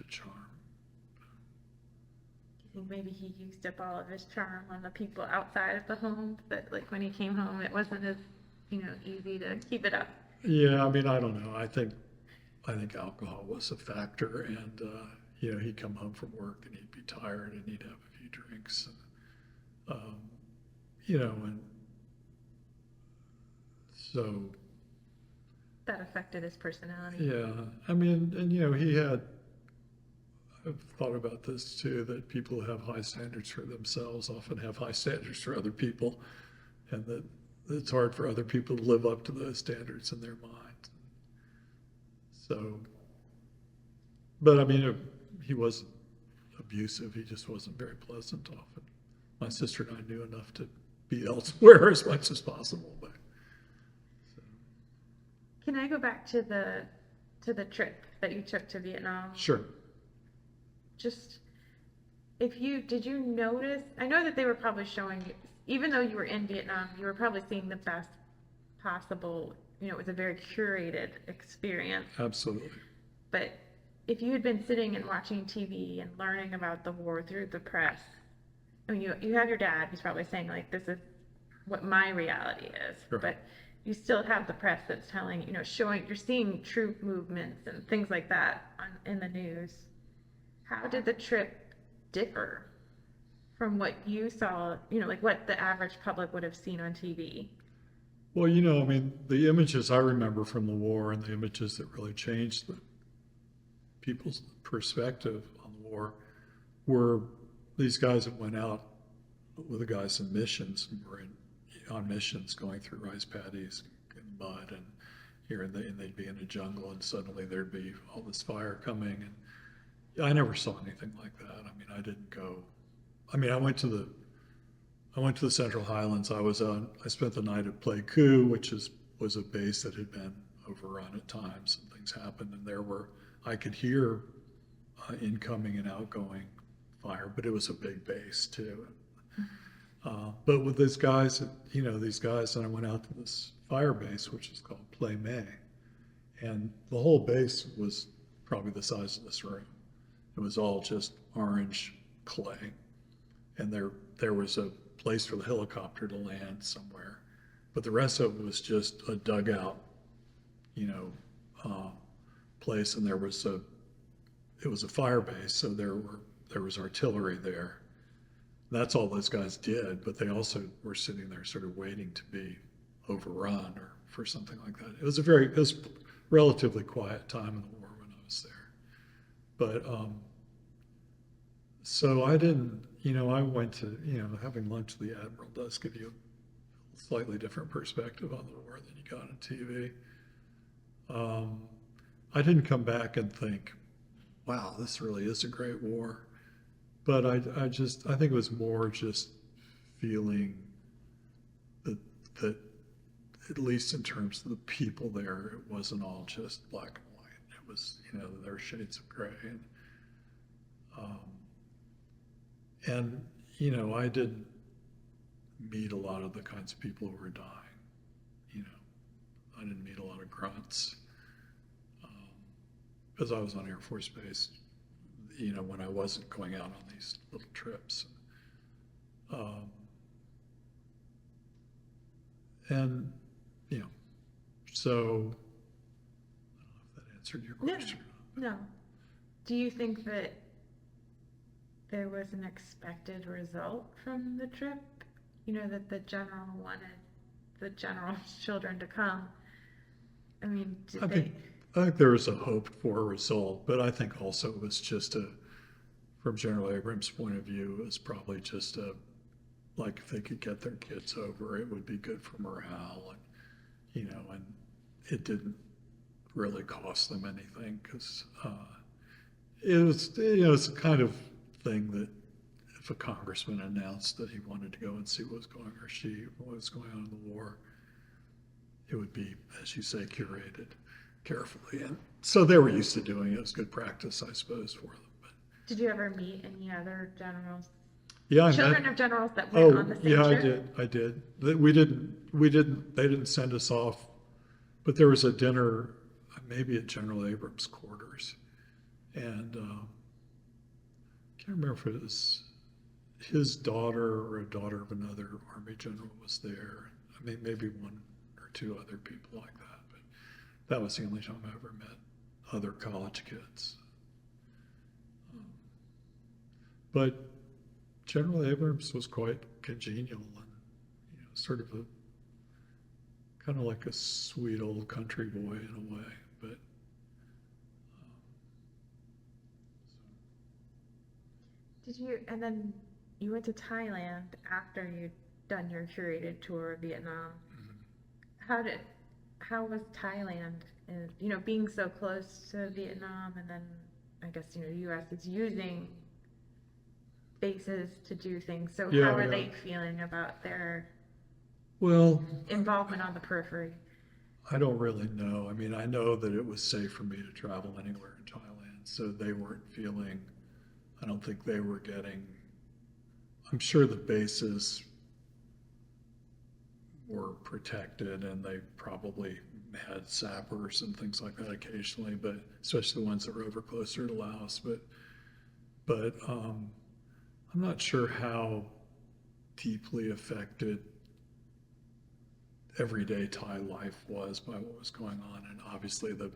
[SPEAKER 2] charm.
[SPEAKER 1] I think maybe he used up all of his charm on the people outside of the home, that like when he came home, it wasn't as, easy to keep it up.
[SPEAKER 2] Yeah, I mean, I don't know. I think alcohol was a factor, and he'd come home from work and he'd be tired and he'd have a few drinks, and so
[SPEAKER 1] That affected his personality.
[SPEAKER 2] yeah, I mean, and I've thought about this too, that people who have high standards for themselves often have high standards for other people, and that it's hard for other people to live up to those standards in their minds. So, but I mean, he wasn't abusive, he just wasn't very pleasant often. My sister and I knew enough to be elsewhere as much as possible. But, so.
[SPEAKER 1] Can I go back to the trip that you took to Vietnam?
[SPEAKER 2] Sure.
[SPEAKER 1] Just, did you notice, I know that they were probably showing you, even though you were in Vietnam, you were probably seeing the best possible, it was a very curated experience.
[SPEAKER 2] Absolutely.
[SPEAKER 1] I mean, you have your dad, who's probably saying like, this is what my reality is,
[SPEAKER 2] Sure.
[SPEAKER 1] but you still have the press that's telling, showing, you're seeing troop movements and things like that in the news. How did the trip differ from what you saw, like what the average public would have seen on TV?
[SPEAKER 2] Well, I mean, the images I remember from the war and the images that really changed the people's perspective on the war were these guys that went out with the guys in missions and were on missions going through rice paddies and mud and and they'd be in a jungle and suddenly there'd be all this fire coming. And I never saw anything like that. I mean, I didn't go. I mean, I went to the Central Highlands. I spent the night at Pleiku, which was a base that had been overrun at times and things happened. And I could hear incoming and outgoing fire, but it was a big base too. But with these guys, and I went out to this fire base, which is called Play May. And the whole base was probably the size of this room. It was all just orange clay. And there was a place for the helicopter to land somewhere. But the rest of it was just a dugout, place. And it was a fire base. So there was artillery there. That's all those guys did, but they also were sitting there sort of waiting to be overrun or for something like that. It was a relatively quiet time in the war when I was there. But, so I didn't, I went to, having lunch with the Admiral does give you a slightly different perspective on the war than you got on TV. I didn't come back and think, wow, this really is a great war. But I think it was more just feeling that at least in terms of the people there, it wasn't all just black and white. It was, there were shades of gray. And I didn't meet a lot of the kinds of people who were dying. I didn't meet a lot of grunts. Because I was on Air Force Base, when I wasn't going out on these little trips. And, so, I don't know if that answered your
[SPEAKER 1] No,
[SPEAKER 2] question.
[SPEAKER 1] no. Do you think that there was an expected result from the trip? That the general wanted the general's children to come? I mean,
[SPEAKER 2] I think there was a hoped for result, but I think also it was just from General Abrams' point of view, it was probably just like if they could get their kids over, it would be good for morale, and and it didn't really cost them anything because it was it's the kind of thing that if a congressman announced that he wanted to go and see what was going on in the war, it would be, as you say, curated carefully, and so they were used to doing it. It was good practice, I suppose, for them.
[SPEAKER 1] Did you ever meet any other generals?
[SPEAKER 2] Yeah,
[SPEAKER 1] Children of generals that went on the same
[SPEAKER 2] yeah,
[SPEAKER 1] trip?
[SPEAKER 2] I did. They didn't send us off, but there was a dinner, maybe at General Abrams' quarters. And I can't remember if it was his daughter or a daughter of another Army general was there. I mean, maybe one or two other people like that, but that was the only time I ever met other college kids. But General Abrams was quite congenial and sort of kind of like a sweet old country boy in a way. But
[SPEAKER 1] and then you went to Thailand after you'd done your curated tour of Vietnam.
[SPEAKER 2] mm-hmm.
[SPEAKER 1] How was Thailand, and being so close to Vietnam, and then I guess the U.S. is using bases to do things. So how are they feeling about their involvement on the periphery?
[SPEAKER 2] I don't really know. I mean, I know that it was safe for me to travel anywhere in Thailand, so they weren't feeling, I don't think they were getting, I'm sure the bases were protected and they probably had sappers and things like that occasionally, but especially the ones that were over closer to Laos. But I'm not sure how deeply affected everyday Thai life was by what was going on. And obviously the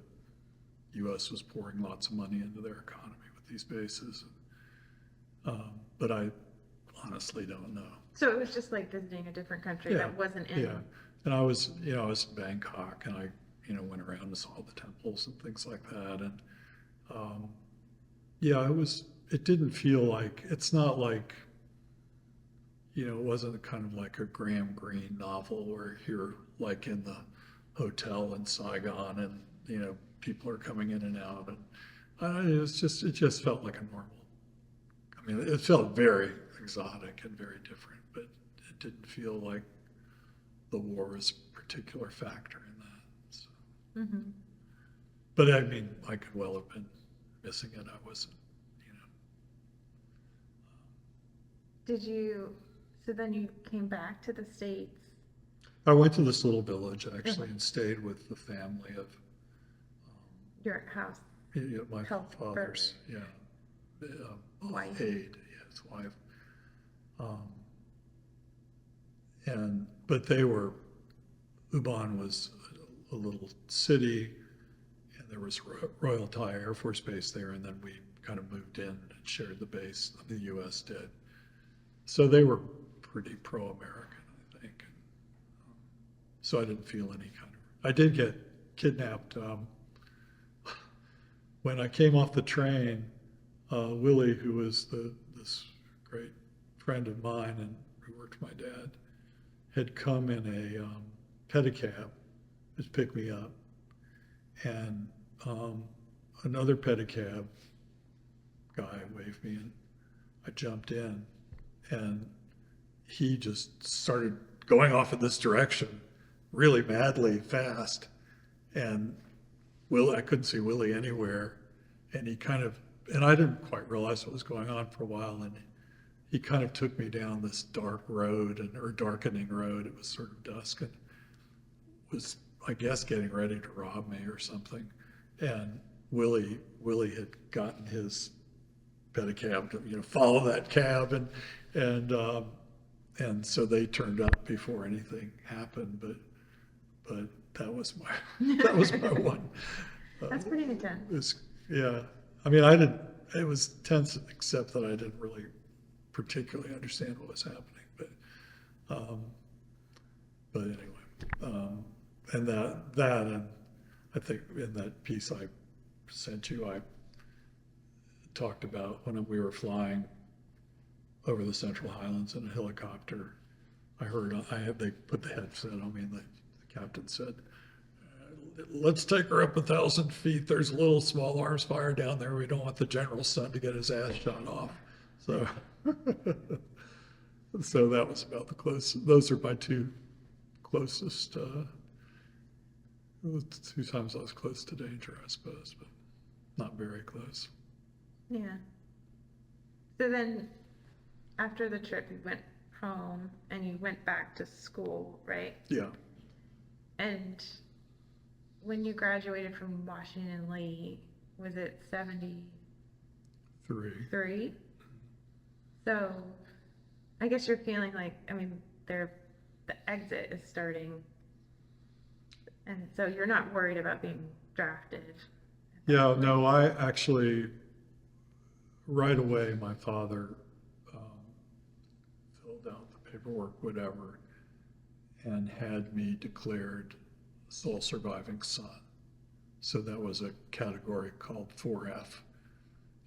[SPEAKER 2] U.S. was pouring lots of money into their economy with these bases. But I honestly don't know.
[SPEAKER 1] So it was just like visiting a different country
[SPEAKER 2] Yeah,
[SPEAKER 1] that wasn't in.
[SPEAKER 2] Yeah, and I was in Bangkok, and I, went around and saw the temples and things like that, and, yeah, it didn't feel like, it's not like, it wasn't kind of like a Graham Greene novel where you're like in the hotel in Saigon and, people are coming in and out, and it just felt like a normal. I mean, it felt very exotic and very different, but it didn't feel like the war was a particular factor in that. So.
[SPEAKER 1] Mm-hmm.
[SPEAKER 2] But I mean, I could well have been missing it. I wasn't,
[SPEAKER 1] So then you came back to the States?
[SPEAKER 2] I went to this little village actually and stayed with the family of
[SPEAKER 1] Your house?
[SPEAKER 2] my
[SPEAKER 1] Health
[SPEAKER 2] father's,
[SPEAKER 1] Wife.
[SPEAKER 2] aide, his wife. But Ubon was a little city, and there was Royal Thai Air Force Base there, and then we kind of moved in and shared the base, the U.S. did. So they were pretty pro-American, I think. So I didn't feel any kind of, I did get kidnapped. When I came off the train, Willie, who was this great friend of mine and who worked for my dad, had come in a pedicab to pick me up. And another pedicab guy waved me in. I jumped in, and he just started going off in this direction really madly fast. And I couldn't see Willie anywhere. And and I didn't quite realize what was going on for a while. And he kind of took me down this dark road or darkening road. It was sort of dusk, and was, I guess, getting ready to rob me or something. And Willie had gotten his pedicab to, follow that cab, and so they turned up before anything happened. But that was my one.
[SPEAKER 1] That's pretty intense.
[SPEAKER 2] Yeah, I mean, it was tense, except that I didn't really particularly understand what was happening. But anyway, and and I think in that piece I sent you, I talked about when we were flying over the Central Highlands in a helicopter. They put the headset on me, and the captain said, "Let's take her up 1,000 feet. There's a little small arms fire down there. We don't want the general's son to get his ass shot off." So, so that was about the closest. Those are my two closest, two times I was close to danger, I suppose, but not very close.
[SPEAKER 1] Yeah. So then, after the trip, you went home and you went back to school, right?
[SPEAKER 2] Yeah.
[SPEAKER 1] And when you graduated from Washington Lee, was it 73?
[SPEAKER 2] Three.
[SPEAKER 1] So I guess you're feeling like, I mean, the exit is starting, and so you're not worried about being drafted.
[SPEAKER 2] Yeah, no, I actually, right away, my father filled out the paperwork, whatever, and had me declared sole surviving son. So that was a category called 4F.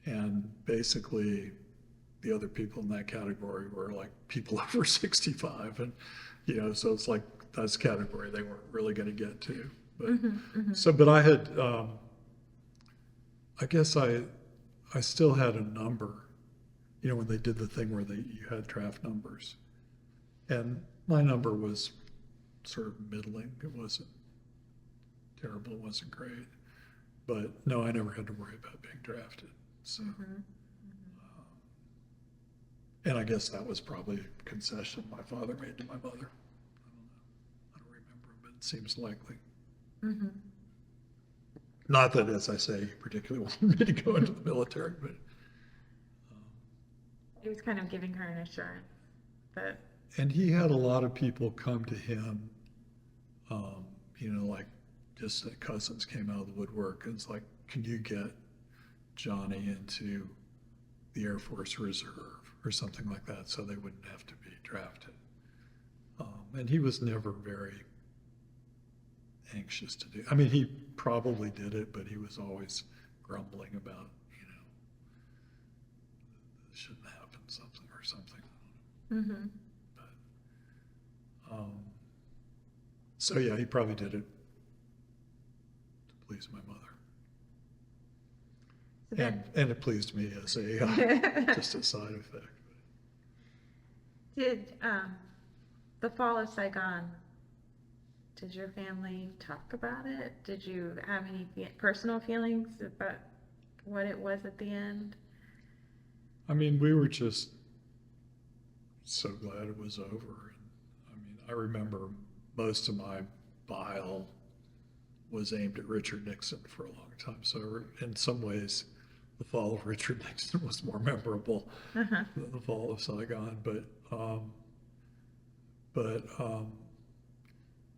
[SPEAKER 2] And basically, the other people in that category were like people over 65. And, so it's like that's category they weren't really going to get to. But so, but I had, I guess I still had a number, when they did the thing where you had draft numbers. And my number was sort of middling. It wasn't terrible, it wasn't great. But no, I never had to worry about being drafted. So, and I guess that was probably a concession my father made to my mother. I don't remember, but it seems likely. Not that, as I say, he particularly wanted me to go into the military, but
[SPEAKER 1] It was kind of giving her an assurance that
[SPEAKER 2] and he had a lot of people come to him, like distant cousins came out of the woodwork. And it's like, can you get Johnny into the Air Force Reserve or something like that so they wouldn't have to be drafted? And he was never very anxious to do. I mean, he probably did it, but he was always grumbling about, this shouldn't happen, something or something.
[SPEAKER 1] Mm-hmm.
[SPEAKER 2] But, so yeah, he probably did it to please my mother.
[SPEAKER 1] So then,
[SPEAKER 2] And it pleased me as a, just a side effect.
[SPEAKER 1] did the fall of Saigon, did your family talk about it? Did you have any personal feelings about what it was at the end?
[SPEAKER 2] I mean, we were just so glad it was over. And I mean, I remember most of my bile was aimed at Richard Nixon for a long time. So in some ways, the fall of Richard Nixon was more memorable
[SPEAKER 1] Uh-huh.
[SPEAKER 2] than the fall of Saigon. But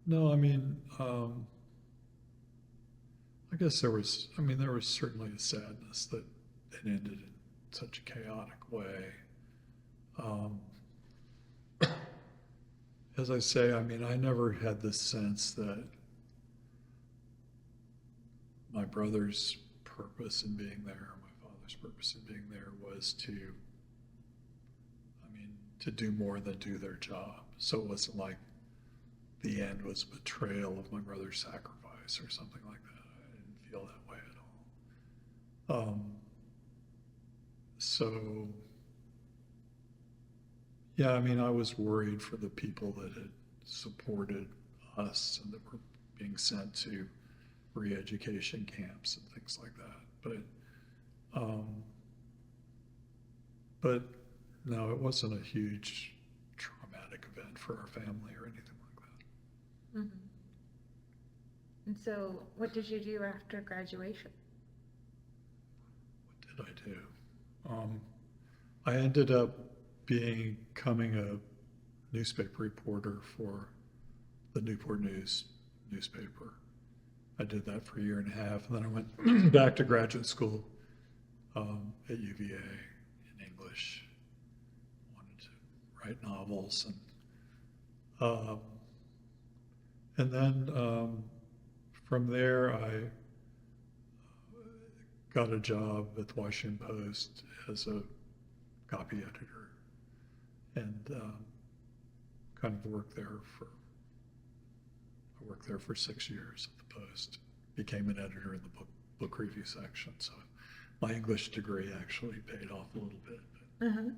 [SPEAKER 2] no, I mean, I guess there was certainly a sadness that it ended in such a chaotic way. As I say, I mean, I never had the sense that my brother's purpose in being there, my father's purpose in being there was to do more than do their job. So it wasn't like the end was betrayal of my brother's sacrifice or something like that. I didn't feel that way at all. So, yeah, I mean, I was worried for the people that had supported us and that were being sent to re-education camps and things like that. But no, it wasn't a huge traumatic event for our family or anything like that.
[SPEAKER 1] Mm-hmm. And so, what did you do after graduation?
[SPEAKER 2] What did I do? I ended up becoming a newspaper reporter for the Newport News newspaper. I did that for a year and a half, and then I went back to graduate school at UVA in English. Wanted to write novels, and then from there I got a job at the Washington Post as a copy editor, and kind of worked there for 6 years at the Post. Became an editor in the book review section. So my English degree actually paid off a little bit.
[SPEAKER 1] Uh-huh.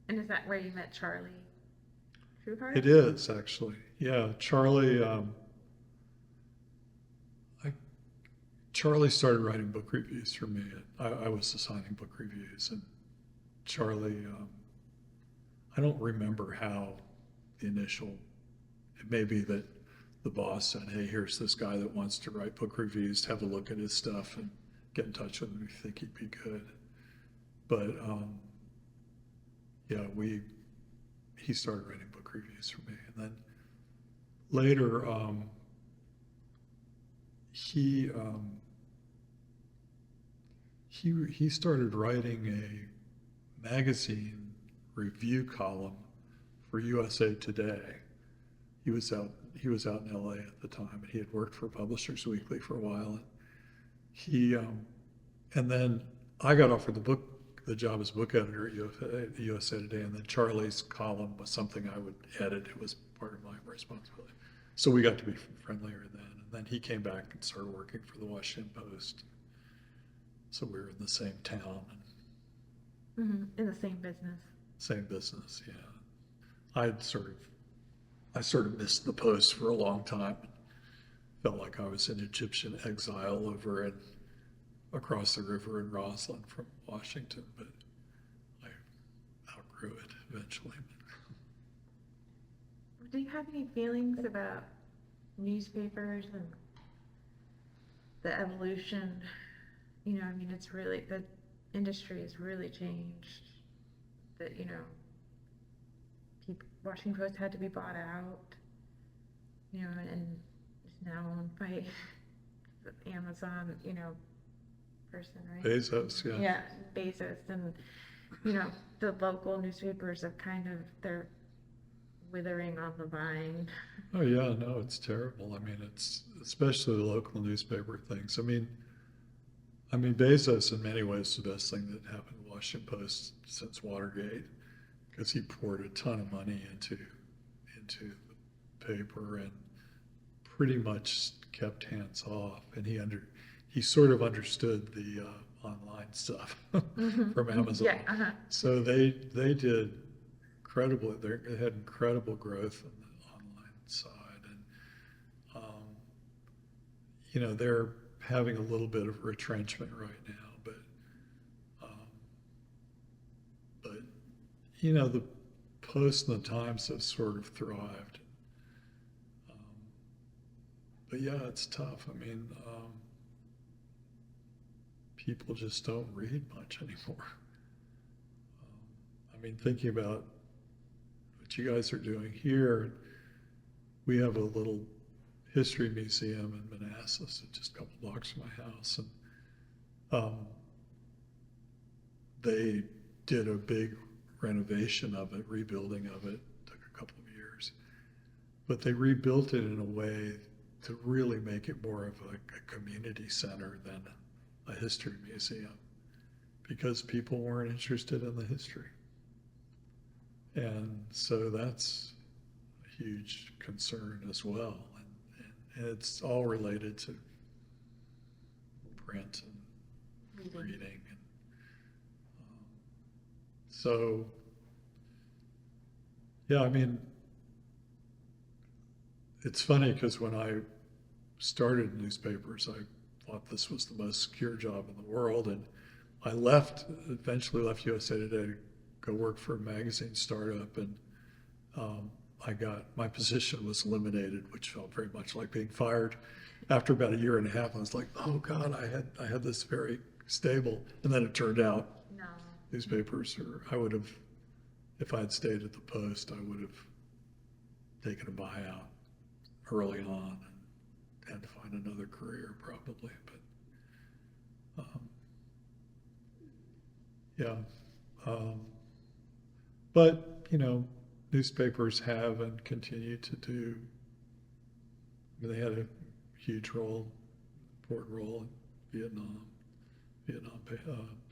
[SPEAKER 1] And is that where you met Charlie Trueheart?
[SPEAKER 2] It is actually, yeah. Charlie started writing book reviews for me. I was assigning book reviews, and Charlie, I don't remember how the initial, it may be that the boss said, hey, here's this guy that wants to write book reviews, have a look at his stuff and get in touch with him if you think he'd be good. But yeah, he started writing book reviews for me. And then later, he started writing a magazine review column for USA Today. He was out in LA at the time, and he had worked for Publishers Weekly for a while. And then I got offered the job as book editor at USA Today, and then Charlie's column was something I would edit. It was part of my responsibility. So we got to be friendlier then. And then he came back and started working for the Washington Post. So we were in the same town and
[SPEAKER 1] In the same business.
[SPEAKER 2] same business, yeah. I sort of missed the Post for a long time. Felt like I was in Egyptian exile over and across the river in Roslyn from Washington, but I outgrew it eventually.
[SPEAKER 1] Do you have any feelings about newspapers and the evolution? It's really, the industry has really changed. That, Washington Post had to be bought out, you know, and is now owned by the Amazon, you know, person, right?
[SPEAKER 2] Bezos, yeah.
[SPEAKER 1] Yeah, Bezos, and, you know, the local newspapers are kind of, they're withering on the vine.
[SPEAKER 2] Oh, yeah, no, it's terrible. I mean, it's especially the local newspaper things. I mean, Bezos in many ways is the best thing that happened to Washington Post since Watergate, because he poured a ton of money into the paper and pretty much kept hands off. And he sort of understood the online stuff from Amazon.
[SPEAKER 1] Yeah, uh-huh.
[SPEAKER 2] So they did incredible. They had incredible growth on the online side, and you know, they're having a little bit of retrenchment right now, um, but you know, the Post and the Times have sort of thrived. Um, but yeah, it's tough. I mean, people just don't read much anymore. I mean, thinking about what you guys are doing here, we have a little history museum in Manassas, just a couple blocks from my house, and they did a big renovation of it, rebuilding of it. Took a couple of years, but they rebuilt it in a way to really make it more of a community center than a history museum, because people weren't interested in the history. And so that's a huge concern as well. And it's all related to print and reading. And so, yeah, I mean, it's funny because when I started newspapers, I thought this was the most secure job in the world. And I eventually left USA Today to go work for a magazine startup, and my position was eliminated, which felt very much like being fired. After about a year and a half, I was like, oh God, I had this very stable. And then it turned out
[SPEAKER 1] No.
[SPEAKER 2] newspapers, I would have, if I had stayed at the Post, I would have taken a buyout early on and had to find another career probably. But yeah. But, you know, newspapers have and continue to do. I mean, they had a huge role, important role in Vietnam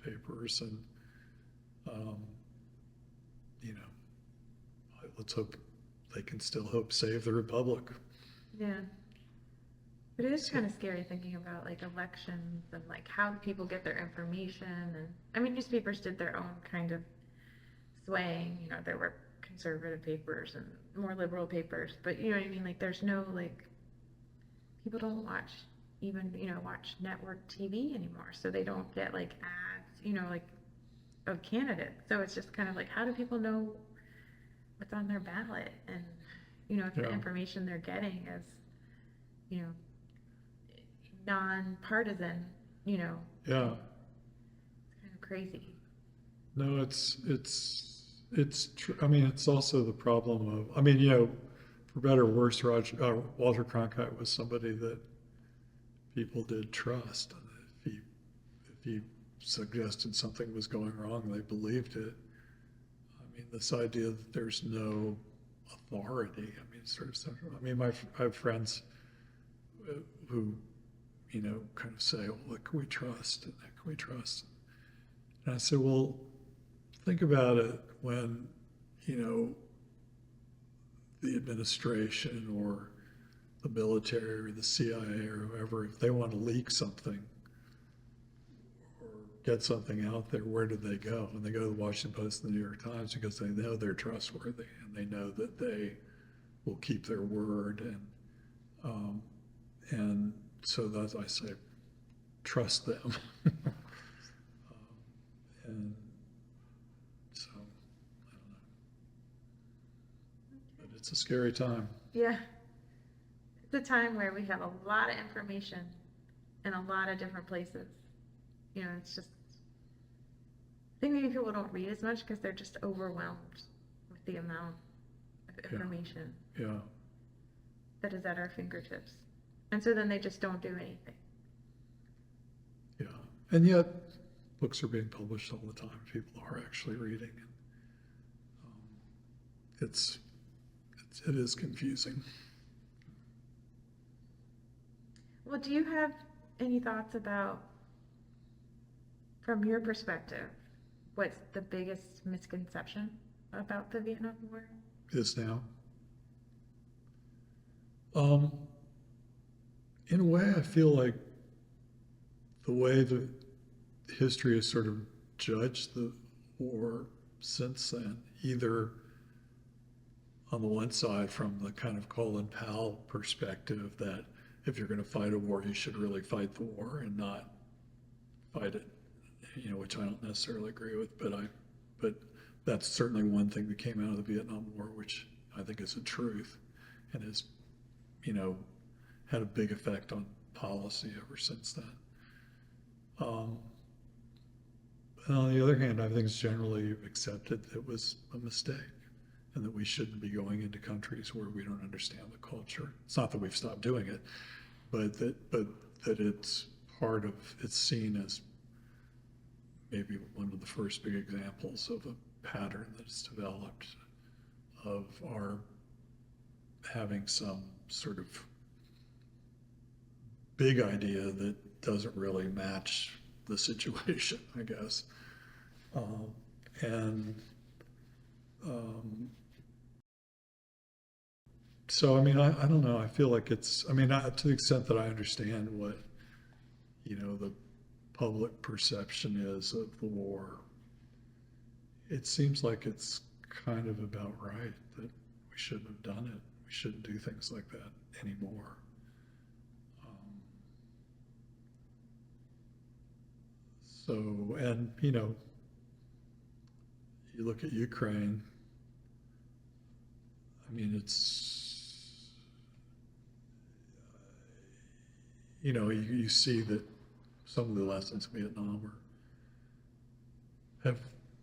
[SPEAKER 2] papers, and you know, let's hope they can still save the Republic.
[SPEAKER 1] Yeah. But it is kind of scary thinking about like elections and like how people get their information. And I mean, newspapers did their own kind of swaying, you know, there were conservative papers and more liberal papers, but you know what I mean? Like there's no, like, people don't watch watch network TV anymore. So they don't get like ads, you know, like of candidates. So it's just kind of like, how do people know what's on their ballot? And, you know, if the information they're getting is, you know, non-partisan, you know.
[SPEAKER 2] Yeah.
[SPEAKER 1] It's kind of crazy.
[SPEAKER 2] No, it's true. I mean, it's also the problem of, I mean, you know, for better or worse, Walter Cronkite was somebody that people did trust. And if he suggested something was going wrong, they believed it. I mean, this idea that there's no authority, I mean, sort of, I mean, I have friends who, you know, kind of say, well, what can we trust? And that can we trust? And I say, well, think about it when, you know, the administration or the military or the CIA or whoever, if they want to leak something or get something out there, where do they go? And they go to the Washington Post and the New York Times because they know they're trustworthy and they know that they will keep their word. And so that's, I say, trust them. And so, I don't know. But it's a scary time.
[SPEAKER 1] Yeah. It's a time where we have a lot of information in a lot of different places. You know, it's just, I think maybe people don't read as much because they're just overwhelmed with the amount of information
[SPEAKER 2] yeah,
[SPEAKER 1] that is at our fingertips. And so then they just don't do anything.
[SPEAKER 2] yeah. And yet, books are being published all the time. People are actually reading. And, it is confusing.
[SPEAKER 1] Well, do you have any thoughts about, from your perspective, what's the biggest misconception about the Vietnam War?
[SPEAKER 2] Is now. In a way, I feel like the way the history has sort of judged the war since then, either on the one side from the kind of Colin Powell perspective that if you're going to fight a war, you should really fight the war and not fight it, which I don't necessarily agree with, but that's certainly one thing that came out of the Vietnam War, which I think is a truth and has, had a big effect on policy ever since then. And on the other hand, I think it's generally accepted that it was a mistake and that we shouldn't be going into countries where we don't understand the culture. It's not that we've stopped doing it, but that it's it's seen as maybe one of the first big examples of a pattern that's developed of our having some sort of big idea that doesn't really match the situation, I guess. So, I don't know. I feel like it's, to the extent that I understand what, the public perception is of the war, it seems like it's kind of about right that we shouldn't have done it. We shouldn't do things like that anymore. And you look at Ukraine, it's, you see that some of the lessons of Vietnam have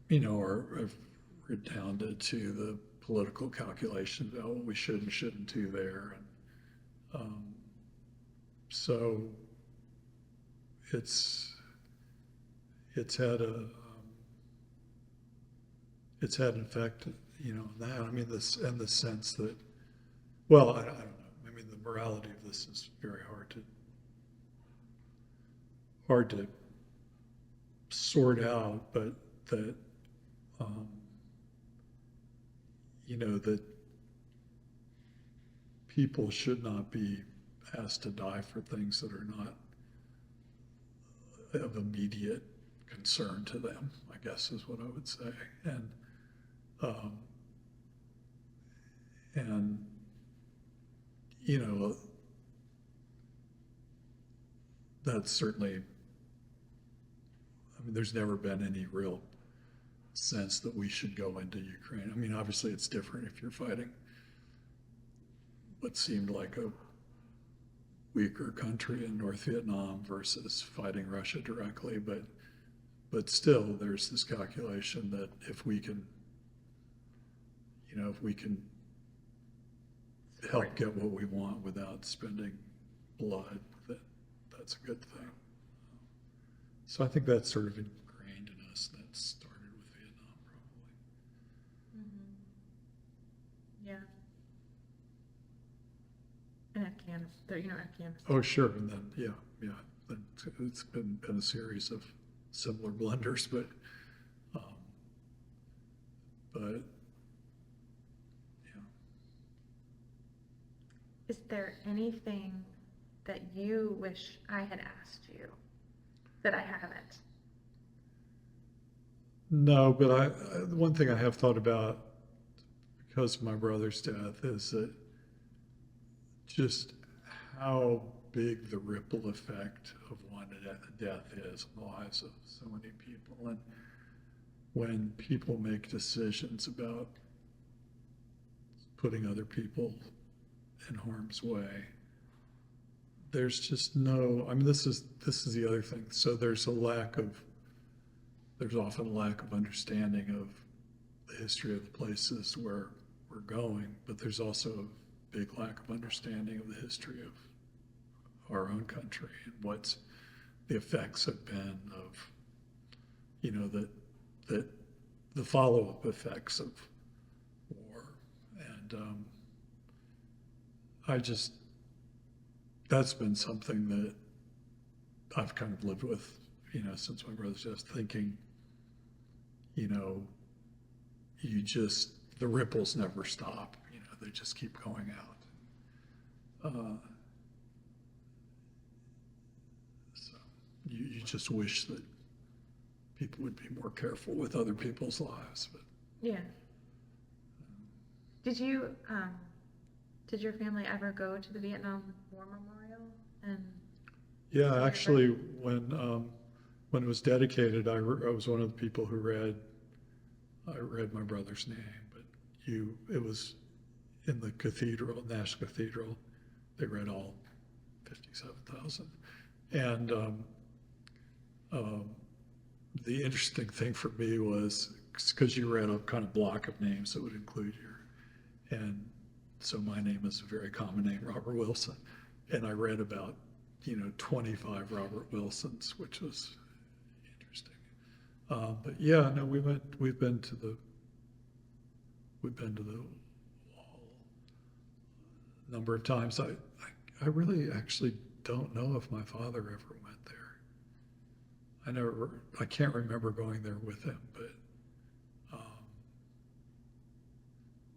[SPEAKER 2] redounded to the political calculations about what we should and shouldn't do there. And so it's had an effect, that, this, in the sense that, well, I don't know. The morality of this is very hard to sort out, but that, that people should not be asked to die for things that are not of immediate concern to them, I guess is what I would say. And that's certainly, there's never been any real sense that we should go into Ukraine. Obviously it's different if you're fighting what seemed like a weaker country in North Vietnam versus fighting Russia directly, but still there's this calculation that if we can help get what we want without spending blood, that's a good thing. So I think that's sort of ingrained in us. That started with Vietnam, probably.
[SPEAKER 1] Mm-hmm. Yeah. And Afghanistan, Afghanistan.
[SPEAKER 2] Oh, sure. And then, yeah. It's been a series of similar blunders, but yeah.
[SPEAKER 1] Is there anything that you wish I had asked you that I haven't?
[SPEAKER 2] No, but one thing I have thought about because of my brother's death is that just how big the ripple effect of one death is in the lives of so many people. And when people make decisions about putting other people in harm's way, there's just no, this is the other thing. So there's often a lack of understanding of the history of the places where we're going, but there's also a big lack of understanding of the history of our own country and what the effects have been of, that the follow-up effects of war. And that's been something that I've kind of lived with, since my brother's just thinking, the ripples never stop, they just keep going out. So you just wish that people would be more careful with other people's lives, but.
[SPEAKER 1] Yeah. Did your family ever go to the Vietnam War Memorial? And
[SPEAKER 2] Yeah, actually, when it was dedicated, I was one of the people who I read my brother's name, but it was in the cathedral, National Cathedral. They read all 57,000. And the interesting thing for me was, because you read a kind of block of names that would include and so my name is a very common name, Robert Wilson. And I read about, 25 Robert Wilsons, which was interesting. But yeah, no, we've been to the wall a number of times. I really actually don't know if my father ever went there. I can't remember going there with him, but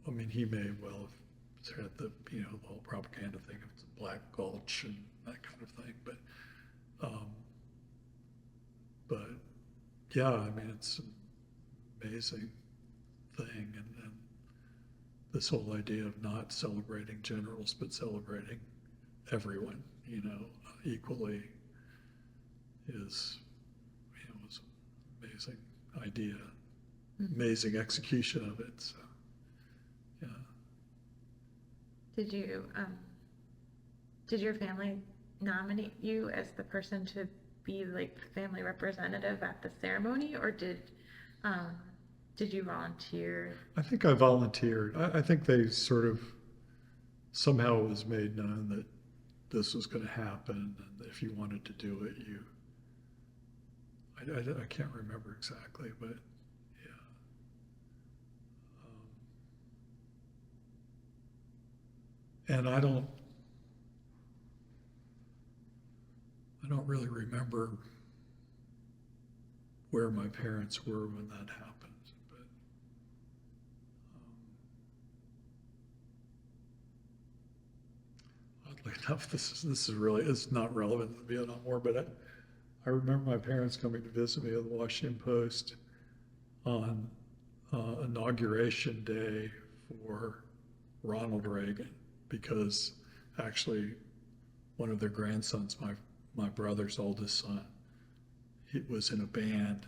[SPEAKER 2] I mean, he may well have said the whole propaganda thing of the Black Gulch and that kind of thing, but yeah, I mean, it's an amazing thing, and this whole idea of not celebrating generals but celebrating everyone, equally was an amazing idea, amazing execution of it. So, yeah.
[SPEAKER 1] Did your family nominate you as the person to be like family representative at the ceremony, or did you volunteer?
[SPEAKER 2] I think I volunteered. I think they sort of, somehow it was made known that this was going to happen, and if you wanted to do it, I can't remember exactly, but yeah. And I don't really remember where my parents were when that happened, but oddly enough, this is really, it's not relevant to the Vietnam War, but I remember my parents coming to visit me at the Washington Post on inauguration day for Ronald Reagan, because actually one of their grandsons, my brother's oldest son, he was in a band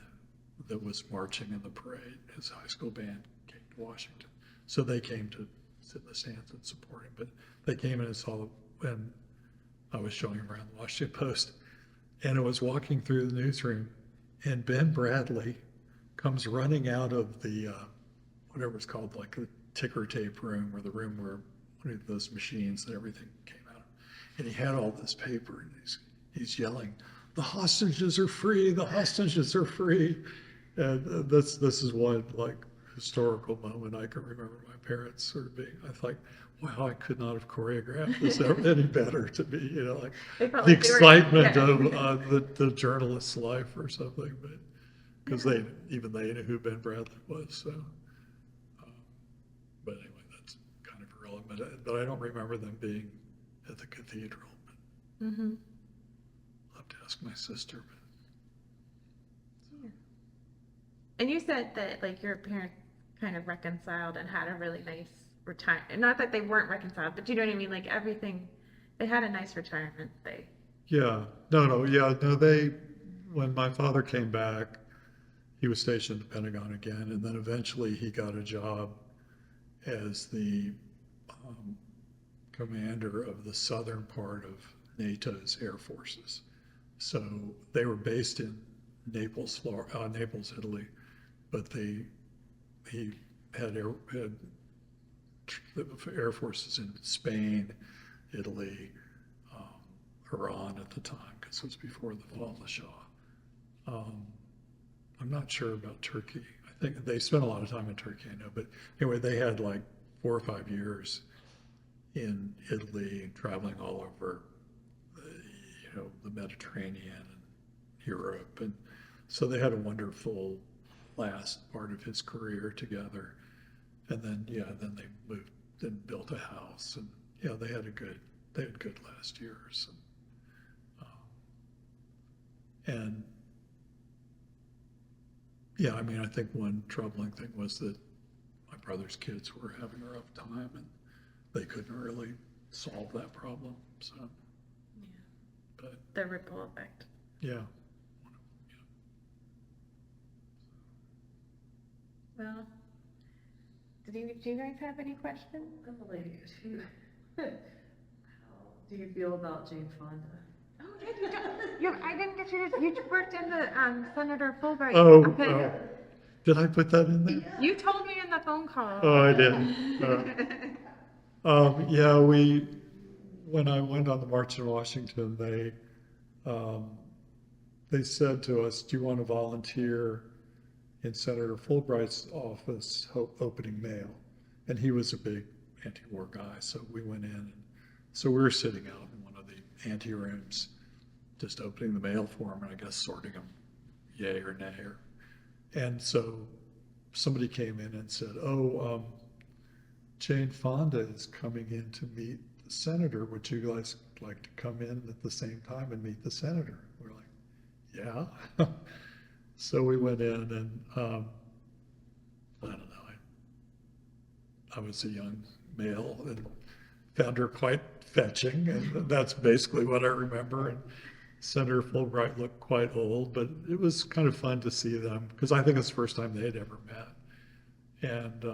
[SPEAKER 2] that was marching in the parade. His high school band came to Washington. So they came to sit in the stands and support him. But they came in and saw, and I was showing him around the Washington Post, and I was walking through the newsroom, and Ben Bradley comes running out of the, whatever it's called, like the ticker tape room, or the room where one of those machines that everything came out of. And he had all this paper, and he's yelling, "The hostages are free, the hostages are free." And this is one like historical moment I can remember my parents sort of being, I thought, wow, I could not have choreographed this any better to be, like the excitement of the journalist's life or something, but because they knew who Ben Bradley was. So, but anyway, that's kind of irrelevant. But I don't remember them being at the cathedral.
[SPEAKER 1] Mm-hmm.
[SPEAKER 2] I'll have to ask my sister. But.
[SPEAKER 1] Yeah. And you said that like your parents kind of reconciled and had a really nice retirement. Not that they weren't reconciled, but you know what I mean? Like everything, they had a nice retirement.
[SPEAKER 2] Yeah. No. When my father came back, he was stationed at the Pentagon again, and then eventually he got a job as the commander of the southern part of NATO's air forces. So they were based in Naples, Italy, but he had the Air Forces in Spain, Italy, Iran at the time, because it was before the fall of the Shah. I'm not sure about Turkey. I think they spent a lot of time in Turkey, I know, but anyway, they had like 4 or 5 years in Italy, traveling all over, the Mediterranean and Europe, and so they had a wonderful last part of his career together. And then, then they moved and built a house, and they had good last years. And I mean, I think one troubling thing was that my brother's kids were having a rough time, and they couldn't really solve that problem. So, but
[SPEAKER 1] The ripple effect.
[SPEAKER 2] yeah.
[SPEAKER 1] Well, do you guys have any questions?
[SPEAKER 3] How do you feel about Jane Fonda?
[SPEAKER 1] Oh, I didn't get you worked in the Senator Fulbright.
[SPEAKER 2] Oh,
[SPEAKER 1] Okay.
[SPEAKER 2] did I put that in there?
[SPEAKER 1] You told me in the phone call.
[SPEAKER 2] Oh, I didn't. When I went on the March in Washington, they said to us, "Do you want to volunteer in Senator Fulbright's office opening mail?" And he was a big anti-war guy, so we went in. And so we were sitting out in one of the ante rooms, just opening the mail for him, and I guess sorting them, yay or nay. And so somebody came in and said, "Oh, Jane Fonda is coming in to meet the senator. Would you guys like to come in at the same time and meet the senator?" We're like, "Yeah." So we went in, and I don't know, I was a young male and found her quite fetching, and that's basically what I remember. And Senator Fulbright looked quite old, but it was kind of fun to see them, because I think it's the first time they'd ever met. And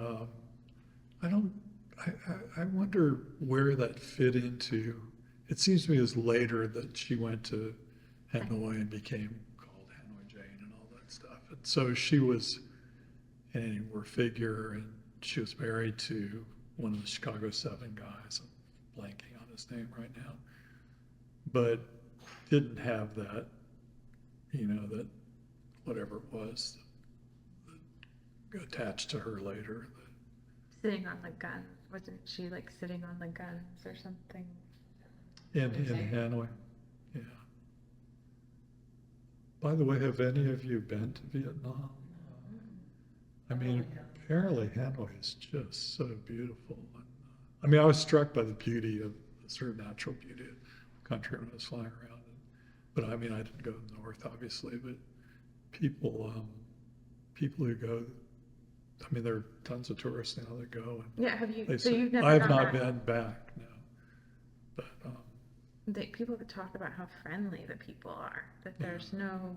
[SPEAKER 2] I wonder where that fit into. It seems to me it was later that she went to Hanoi and became called Hanoi Jane and all that stuff. And so she was an anti-war figure, and she was married to one of the Chicago 7 guys. I'm blanking on his name right now. But didn't have that, that whatever it was that attached to her later.
[SPEAKER 1] Sitting on the guns. Wasn't she like sitting on the guns or something?
[SPEAKER 2] In Hanoi, yeah. By the way, have any of you been to Vietnam? I mean, apparently Hanoi is just so beautiful. I mean, I was struck by the beauty of the sort of natural beauty of the country when I was flying around. But I mean, I didn't go north, obviously, but people who go, I mean, there are tons of tourists now that go. And
[SPEAKER 1] Yeah, have you?
[SPEAKER 2] they
[SPEAKER 1] So
[SPEAKER 2] say,
[SPEAKER 1] you've never
[SPEAKER 2] I have
[SPEAKER 1] done
[SPEAKER 2] not
[SPEAKER 1] that?
[SPEAKER 2] been back, no. But
[SPEAKER 1] People could talk about how friendly the people are. That there's no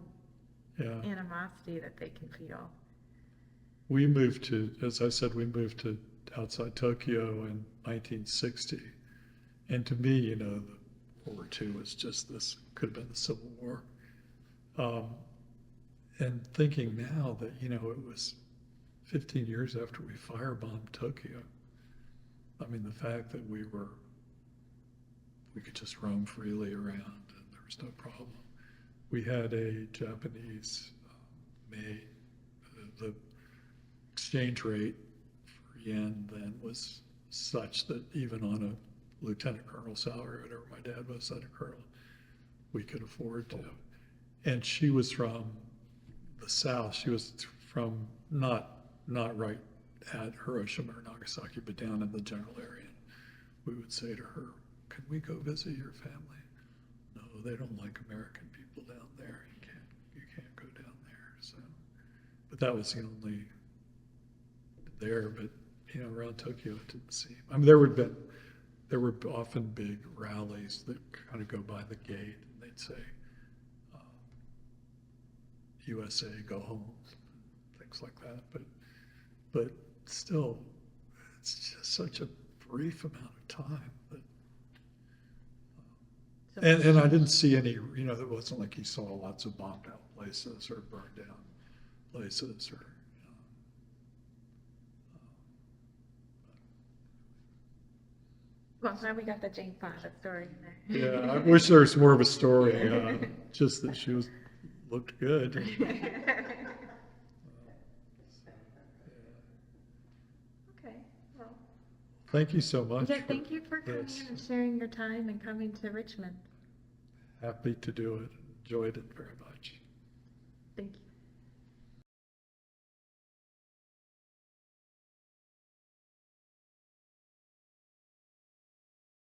[SPEAKER 2] yeah,
[SPEAKER 1] animosity that they can feel.
[SPEAKER 2] we moved to, as I said, we moved to outside Tokyo in 1960. And to me, the World War II was just this, could have been the Civil War. And thinking now that, it was 15 years after we firebombed Tokyo. I mean, the fact that we could just roam freely around and there was no problem. We had a Japanese made, the exchange rate for yen then was such that even on a lieutenant colonel salary, whatever my dad was, lieutenant colonel, we could afford to. And she was from the South. She was from not right at Hiroshima or Nagasaki, but down in the general area. We would say to her, "Can we go visit your family?" "No, they don't like American people down there. You can't go down there." So, but that was the only there. But around Tokyo, it didn't seem. I mean, there were often big rallies that kind of go by the gate, and they'd say, "USA, go home," things like that. But still, it's just such a brief amount of time. And I didn't see any, it wasn't like you saw lots of bombed out places or burned down places or,
[SPEAKER 1] Well, I'm glad we got the Jane Fonda story in there.
[SPEAKER 2] Yeah, I wish there was more of a story, just that she looked good.
[SPEAKER 1] Okay, well,
[SPEAKER 2] Thank you so much.
[SPEAKER 1] yeah, thank you for coming
[SPEAKER 2] this.
[SPEAKER 1] in and sharing your time and coming to Richmond.
[SPEAKER 2] Happy to do it. Enjoyed it very much.